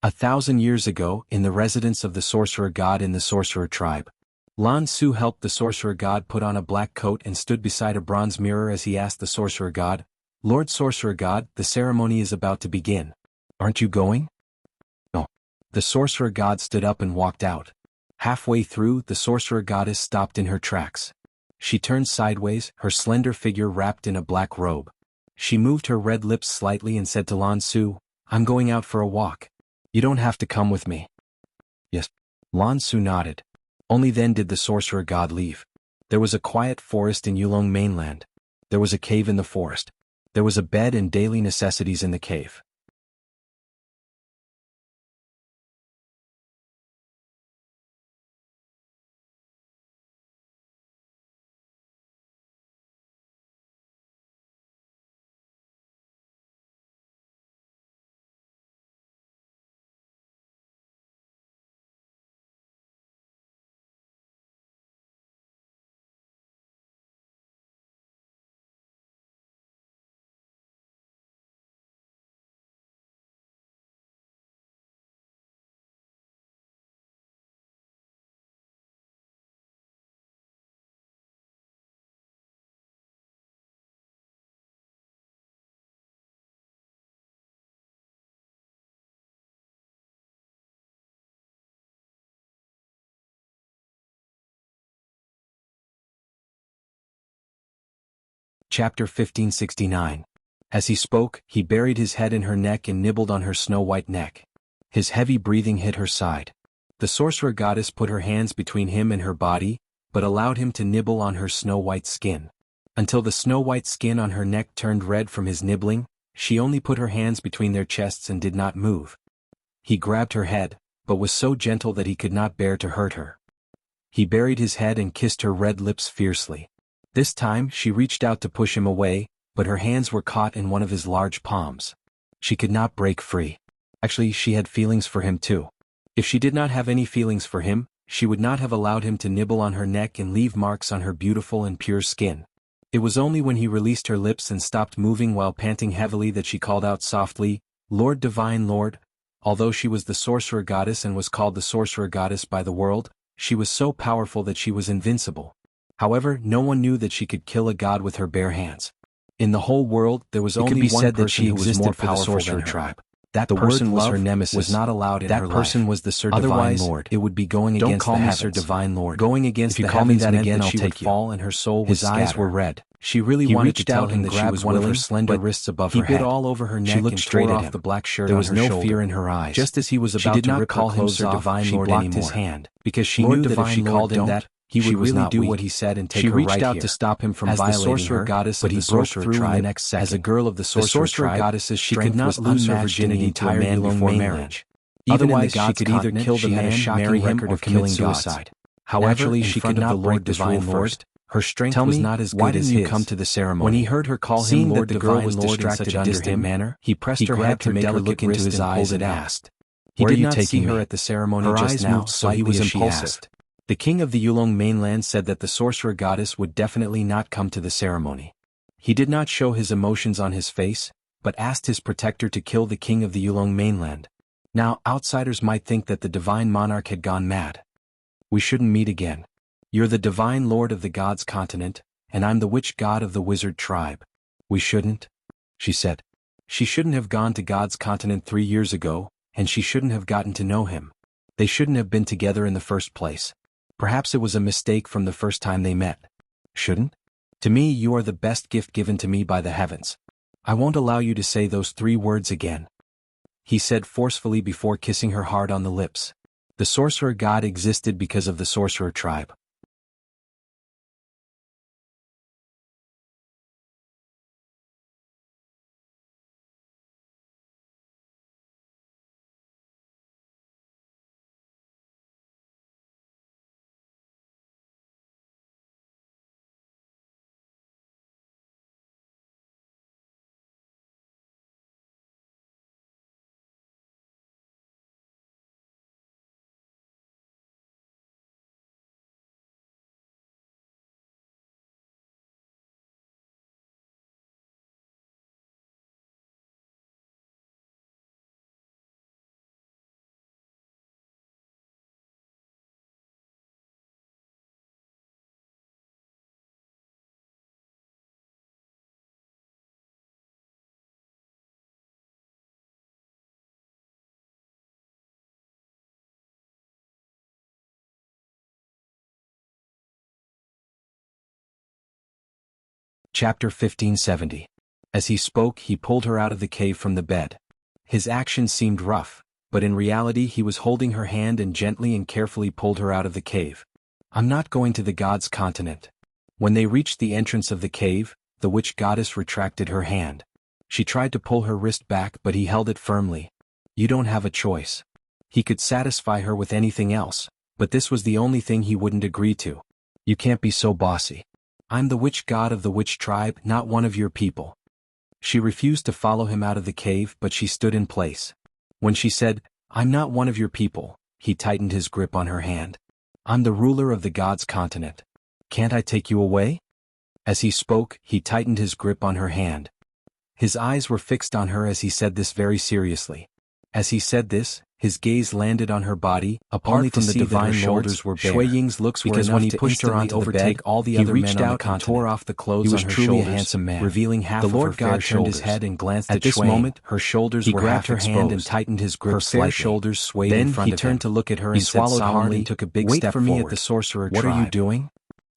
Speaker 1: 1,000 years ago, in the residence of the sorcerer god in the sorcerer tribe, Lan Su helped the sorcerer god put on a black coat and stood beside a bronze mirror as he asked the sorcerer god, "Lord Sorcerer God, the ceremony is about to begin. Aren't you going?" "No." The sorcerer god stood up and walked out. Halfway through, the sorcerer goddess stopped in her tracks. She turned sideways, her slender figure wrapped in a black robe. She moved her red lips slightly and said to Lan Su, "I'm going out for a walk. You don't have to come with me." "Yes." Lan Su nodded. Only then did the sorcerer god leave. There was a quiet forest in Yulong mainland. There was a cave in the forest. There was a bed and daily necessities in the cave. Chapter 1569. As he spoke, he buried his head in her neck and nibbled on her snow-white neck. His heavy breathing hit her side. The sorcerer goddess put her hands between him and her body, but allowed him to nibble on her snow-white skin. Until the snow-white skin on her neck turned red from his nibbling, she only put her hands between their chests and did not move. He grabbed her head, but was so gentle that he could not bear to hurt her. He buried his head and kissed her red lips fiercely. This time she reached out to push him away, but her hands were caught in one of his large palms. She could not break free. Actually, she had feelings for him too. If she did not have any feelings for him, she would not have allowed him to nibble on her neck and leave marks on her beautiful and pure skin. It was only when he released her lips and stopped moving while panting heavily that she called out softly, "Lord Divine Lord." Although she was the sorcerer goddess and was called the sorcerer goddess by the world, she was so powerful that she was invincible. However, no one knew that she could kill a god with her bare hands. In the whole world, there was only one person who was more powerful than her tribe. That person was her nemesis. Was not allowed in her life. That person was the Sir Divine Lord. It would be going against the heavens. Don't call me Sir Divine Lord. Going against the heavens meant that she would fall and her soul was scattered. His eyes were red. She really wanted to tell him that she was one of her slender wrists above her head. He bit all over her neck and tore off the black shirt on her shoulder. There was no fear in her eyes. Just as he was about to rip her clothes off, she blocked his hand, because she knew that if she called him that, he would really do what he said and take her right here. She reached out to stop him from violating her, but he broke through in the next second. As a girl of the sorcerer goddess's strength, she could not lose her virginity to a man before marriage. Otherwise, she could either kill the man, marry him, or commit suicide. However, she could not break this rule first. Her strength was not as good as his. Why didn't you come to the ceremony? When he heard her call him Lord, the girl was distracted under him manner. He pressed her head to make her look into his eyes and asked, "He did not see her at the ceremony just now, so he was impulsive." The king of the Yulong mainland said that the sorcerer goddess would definitely not come to the ceremony. He did not show his emotions on his face, but asked his protector to kill the king of the Yulong mainland. Now, outsiders might think that the divine monarch had gone mad. "We shouldn't meet again. You're the divine lord of the gods' continent, and I'm the witch god of the wizard tribe. We shouldn't," she said. She shouldn't have gone to God's continent 3 years ago, and she shouldn't have gotten to know him. They shouldn't have been together in the first place. Perhaps it was a mistake from the first time they met. Shouldn't? To me, you are the best gift given to me by the heavens. I won't allow you to say those 3 words again, he said forcefully before kissing her hard on the lips. The sorcerer god existed because of the sorcerer tribe. Chapter 1570. As he spoke, he pulled her out of the cave from the bed. His action seemed rough, but in reality he was holding her hand and gently and carefully pulled her out of the cave. I'm not going to the gods' continent. When they reached the entrance of the cave, the witch goddess retracted her hand. She tried to pull her wrist back, but he held it firmly. You don't have a choice. He could satisfy her with anything else, but this was the only thing he wouldn't agree to. You can't be so bossy. I'm the witch god of the witch tribe, not one of your people. She refused to follow him out of the cave, but she stood in place. When she said, I'm not one of your people, he tightened his grip on her hand. I'm the ruler of the gods' continent. Can't I take you away? As he spoke, he tightened his grip on her hand. His eyes were fixed on her as he said this very seriously. As he said this, his gaze landed on her body, apart from the divine shoulders were bare. Shui Ying's looks were enough to pushed her onto overtake all the other men on the continent. He tore off the clothes on her shoulders. He was truly a handsome man, revealing half of her fair shoulders. The Lord God turned his head and glanced at this moment, her shoulders were half exposed. He grabbed her hand and tightened his grip slightly. Her fair shoulders swayed in front of him. Then he turned to look at her and said solemnly, he took a big step forward. Wait for me at the sorcerer tribe. What are you doing?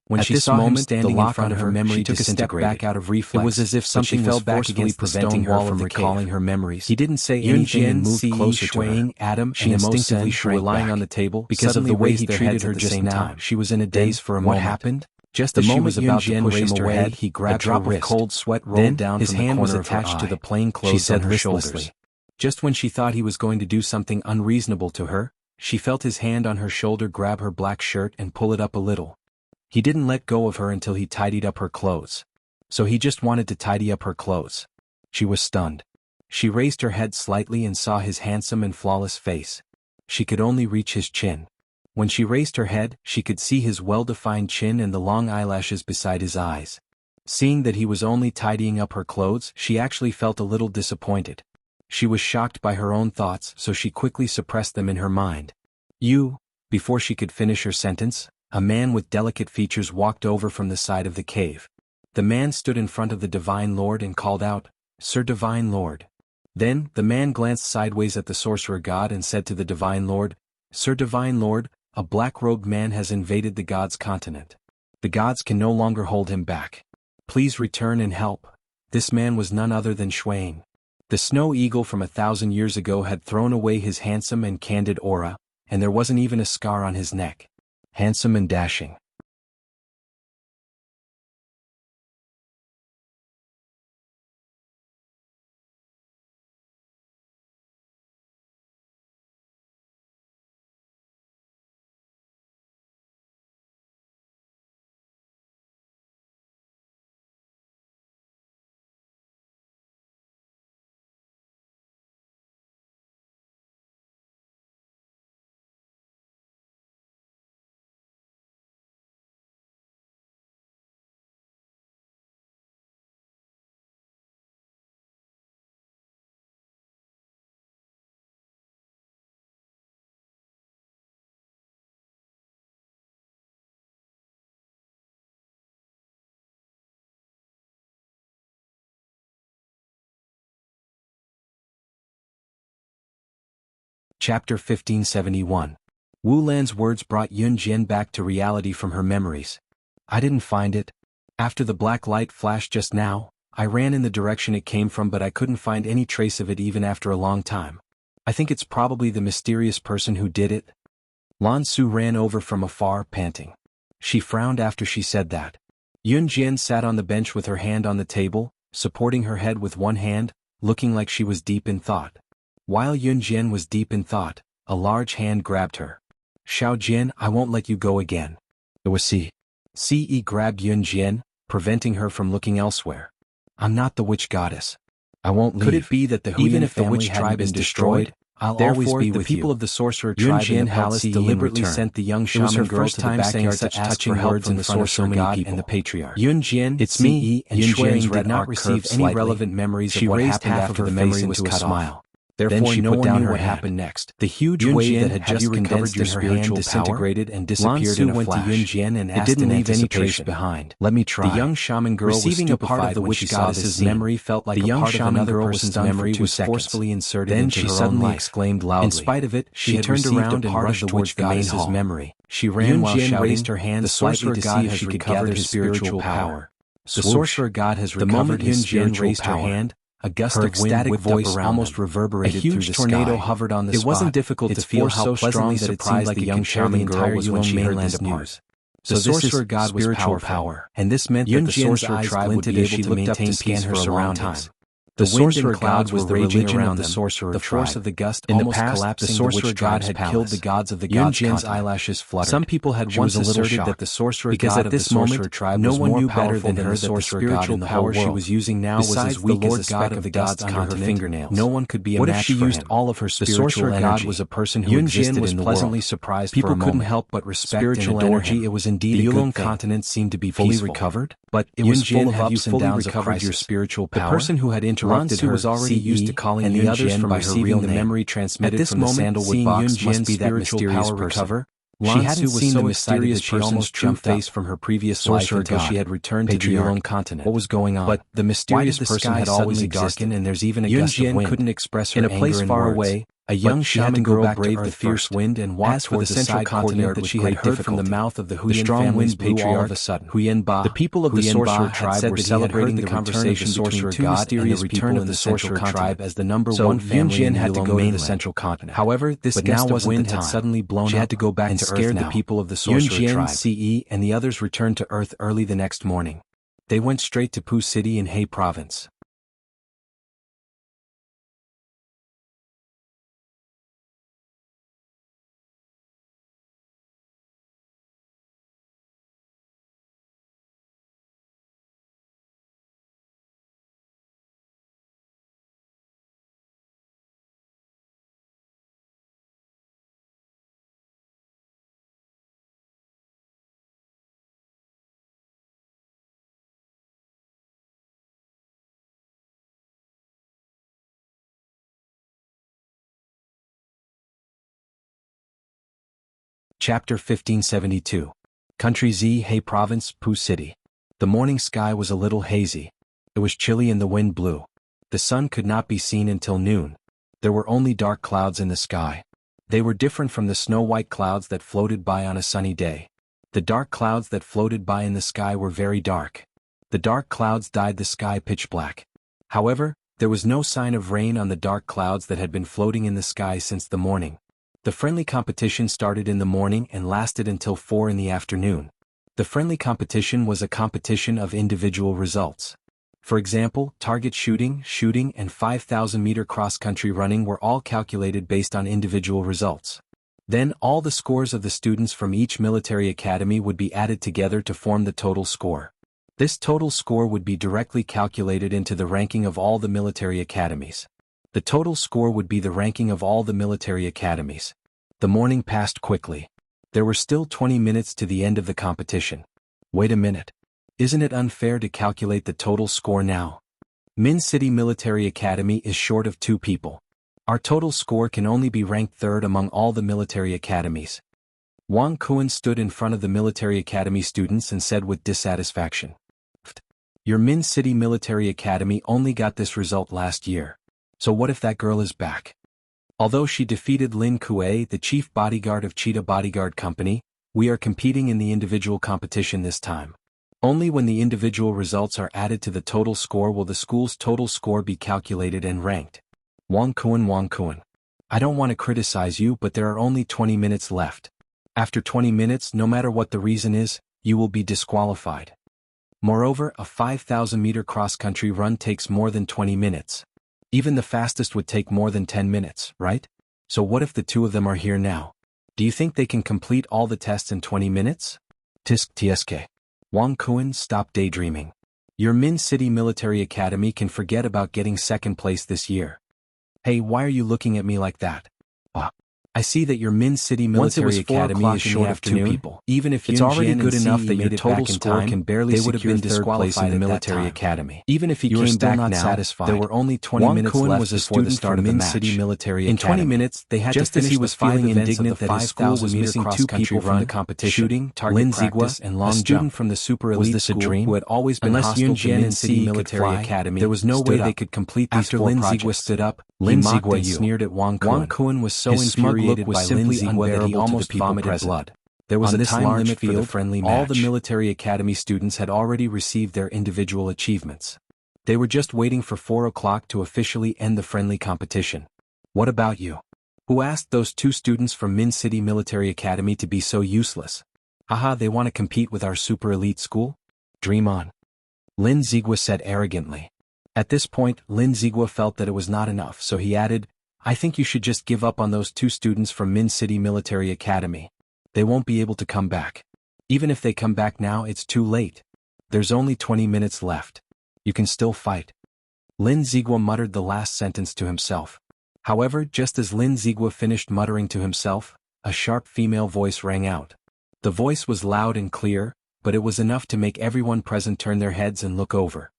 Speaker 1: When she saw him standing in front of her, memory took a step back out of reflex. It was as if something was forcefully preventing her from recalling her memories. He didn't say anything and moved closer to her. Adam, she instinctively shrank lying on the table because of the way he treated her just now. She was in a daze for a moment. What happened? Just as she was about to push him away, he grabbed her wrist. A drop of cold sweat rolled down from the corner of her eye. His hand was attached to the plain clothes on her shoulders. Just when she thought he was going to do something unreasonable to her, she felt his hand on her shoulder grab her black shirt and pull it up a little. He didn't let go of her until he tidied up her clothes. So he just wanted to tidy up her clothes. She was stunned. She raised her head slightly and saw his handsome and flawless face. She could only reach his chin. When she raised her head, she could see his well-defined chin and the long eyelashes beside his eyes. Seeing that he was only tidying up her clothes, she actually felt a little disappointed. She was shocked by her own thoughts, so she quickly suppressed them in her mind. Before she could finish her sentence, a man with delicate features walked over from the side of the cave. The man stood in front of the Divine Lord and called out, Sir Divine Lord. Then, the man glanced sideways at the sorcerer god and said to the Divine Lord, Sir Divine Lord, a black-robed man has invaded the gods' continent. The gods can no longer hold him back. Please return and help. This man was none other than Shui Ying. The snow eagle from 1,000 years ago had thrown away his handsome and candid aura, and there wasn't even a scar on his neck. Handsome and dashing. Chapter 1571. Wu Lan's words brought Yun Jian back to reality from her memories. I didn't find it. After the black light flashed just now, I ran in the direction it came from, but I couldn't find any trace of it even after a long time. I think it's probably the mysterious person who did it. Lan Su ran over from afar, panting. She frowned after she said that. Yun Jian sat on the bench with her hand on the table, supporting her head with one hand, looking like she was deep in thought. While Yun Jian was deep in thought, a large hand grabbed her. Xiao Jian, I won't let you go again. It was Ce grabbed Yun Jian, preventing her from looking elsewhere. I'm not the witch goddess. I won't leave. Could it be that the Huyan family tribe is destroyed? I'll always be with you. The people of the sorcerer tribe in the palace deliberately sent the young shaman girl to the backyard to ask for help from the sorcerer god and the patriarch. Yun Jian, it's me, and Shui Ying did not receive any relevant memories of what happened after the memory was cut off. Therefore, no one knew what happened next. The huge wave that had just condensed in her hand disintegrated and disappeared in a flash. Went to Yun Jian and asked in anticipation behind. Let me try. The young shaman girl receiving a part of the witch goddess's memory felt like a part of another person's memory was forcefully inserted into her own life. Then she suddenly exclaimed loudly. In spite of it, she turned around and rushed towards the goddess's memory. She ran while shouting, raised her hand slightly to see if she could gather his spiritual power. The sorcerer god has recovered his spiritual power. Her hand, a gust of wind whipped up around almost reverberated through the sky. A huge tornado hovered on the spot. It wasn't difficult to feel how pleasantly surprised the young charming girl was when she heard this news. The sorcerer god was power, and this meant that the sorcerer tribe would be able to maintain peace for a long time. The sorcerer god was the religion of the sorcerer tribe. The force of the gust in the past, the sorcerer god had killed the gods of the gods' continent. eyelashes fluttered. Some people had once asserted that the sorcerer god of the sorcerer tribe was more powerful than her sorcerer god in the whole world. She was using now was as weak as a speck of the gods under her fingernails. No one could be a match for him. What if she used all of her spiritual energy? The sorcerer god was a person who existed in the world. Pleasantly surprised for a moment. People couldn't help but respect and adore him. It was indeed a good thing. The Yulong continent seemed to be fully recovered, but it was full of ups and downs of crisis. Your spiritual power. The person who had interrupted her was already used to calling and the others from by her real name. The memory transmitted from the sandalwood box must be that mysterious person. She hadn't seen the mysterious person's true face from her previous life until she had returned to the Yulong continent. What was going on? But the mysterious person had always existed, and there's even a gust of wind. Couldn't express her anger in words. In a place far away, a young shaman girl braved the fierce wind and walked towards the central continent that she had heard from the mouth of the Huyan family's patriarch. All of a sudden, the people of the sorcerer tribe were celebrating the conversation between two mysterious people in the sorcerer tribe as the number one family in had to go to the central continent. However, this gust of wind had suddenly blown up. She had to go back and scared the people of the sorcerer tribe. Ce and the others returned to Earth early the next morning. They went straight to Pu City in He Province. Chapter 1572. Country Z, He Province, Pu City. The morning sky was a little hazy. It was chilly and the wind blew. The sun could not be seen until noon. There were only dark clouds in the sky. They were different from the snow-white clouds that floated by on a sunny day. The dark clouds that floated by in the sky were very dark. The dark clouds dyed the sky pitch black. However, there was no sign of rain on the dark clouds that had been floating in the sky since the morning. The friendly competition started in the morning and lasted until 4 in the afternoon. The friendly competition was a competition of individual results. For example, target shooting, and 5,000-meter cross-country running were all calculated based on individual results. Then all the scores of the students from each military academy would be added together to form the total score. This total score would be directly calculated into the ranking of all the military academies. The total score would be the ranking of all the military academies. The morning passed quickly. There were still 20 minutes to the end of the competition. Wait a minute. Isn't it unfair to calculate the total score now? Min City Military Academy is short of 2 people. Our total score can only be ranked 3rd among all the military academies. Wang Kuan stood in front of the military academy students and said with dissatisfaction. Your Min City Military Academy only got this result last year. So what if that girl is back? Although she defeated Lin Kuei, the chief bodyguard of Cheetah Bodyguard Company, we are competing in the individual competition this time. Only when the individual results are added to the total score will the school's total score be calculated and ranked. Wang Kuan. I don't want to criticize you, but there are only 20 minutes left. After 20 minutes, no matter what the reason is, you will be disqualified. Moreover, a 5,000-meter cross-country run takes more than 20 minutes. Even the fastest would take more than 10 minutes, right? So what if the 2 of them are here now? Do you think they can complete all the tests in 20 minutes? Tisk tsk. Wang Kuan, stop daydreaming. Your Min City Military Academy can forget about getting 2nd place this year. Hey, why are you looking at me like that? I see that your Min City Military Academy is short of 2 people. Even if it's already good enough that your total score can barely secure 3rd place in the military academy. Even if he came back now, satisfied. There were only 20 minutes left before the start of the match. City Military Academy. In 20 minutes, they had just to finish the 5 indignant that his school was missing 2 people from the competition. Shooting, target practice, and long jump from the super elite school who had always been hostile to Min City Military Academy. There was no way they could complete these 4 projects. After Lin Zigua stood up, he mocked and sneered at Wang Kuan. Wang Kuan was so infuriated by Lin Zigua that he almost vomited blood. There was
Speaker 2: On
Speaker 1: a
Speaker 2: this
Speaker 1: time
Speaker 2: large
Speaker 1: limit for the
Speaker 2: field,
Speaker 1: friendly
Speaker 2: all
Speaker 1: match.
Speaker 2: the
Speaker 1: military academy students had already received their individual achievements. They were just waiting for 4 o'clock to officially end the friendly competition. What about you? Who asked those 2 students from Min City Military Academy to be so useless? Haha, they want to compete with our super elite school? Dream on. Lin Zigua said arrogantly. At this point, Lin Zigua felt that it was not enough, so he added, I think you should just give up on those 2 students from Min City Military Academy. They won't be able to come back. Even if they come back now, it's too late. There's only 20 minutes left. You can still fight. Lin Zigua muttered the last sentence to himself. However, just as Lin Zigua finished muttering to himself, a sharp female voice rang out. The voice was loud and clear, but it was enough to make everyone present turn their heads and look over.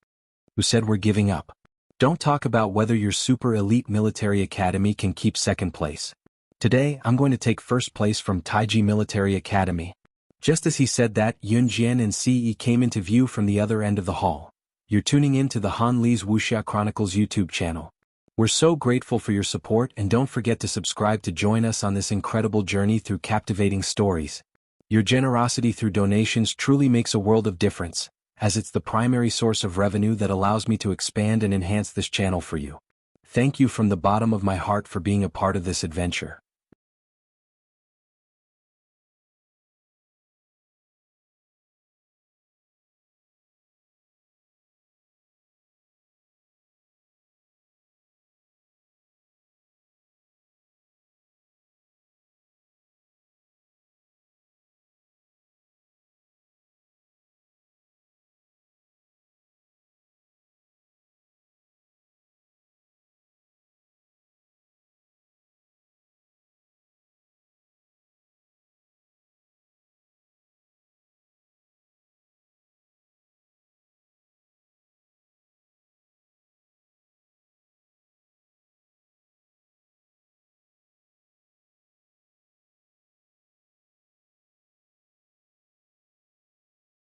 Speaker 1: Who said we're giving up? Don't talk about whether your super elite military academy can keep second place. Today, I'm going to take first place from Taiji Military Academy. Just as he said that, Yun Jian and Ce came into view from the other end of the hall. You're tuning in to the Han Li's Wuxia Chronicles YouTube channel. We're so grateful for your support, and don't forget to subscribe to join us on this incredible journey through captivating stories. Your generosity through donations truly makes a world of difference, as it's the primary source of revenue that allows me to expand and enhance this channel for you. Thank you from the bottom of my heart for being a part of this adventure.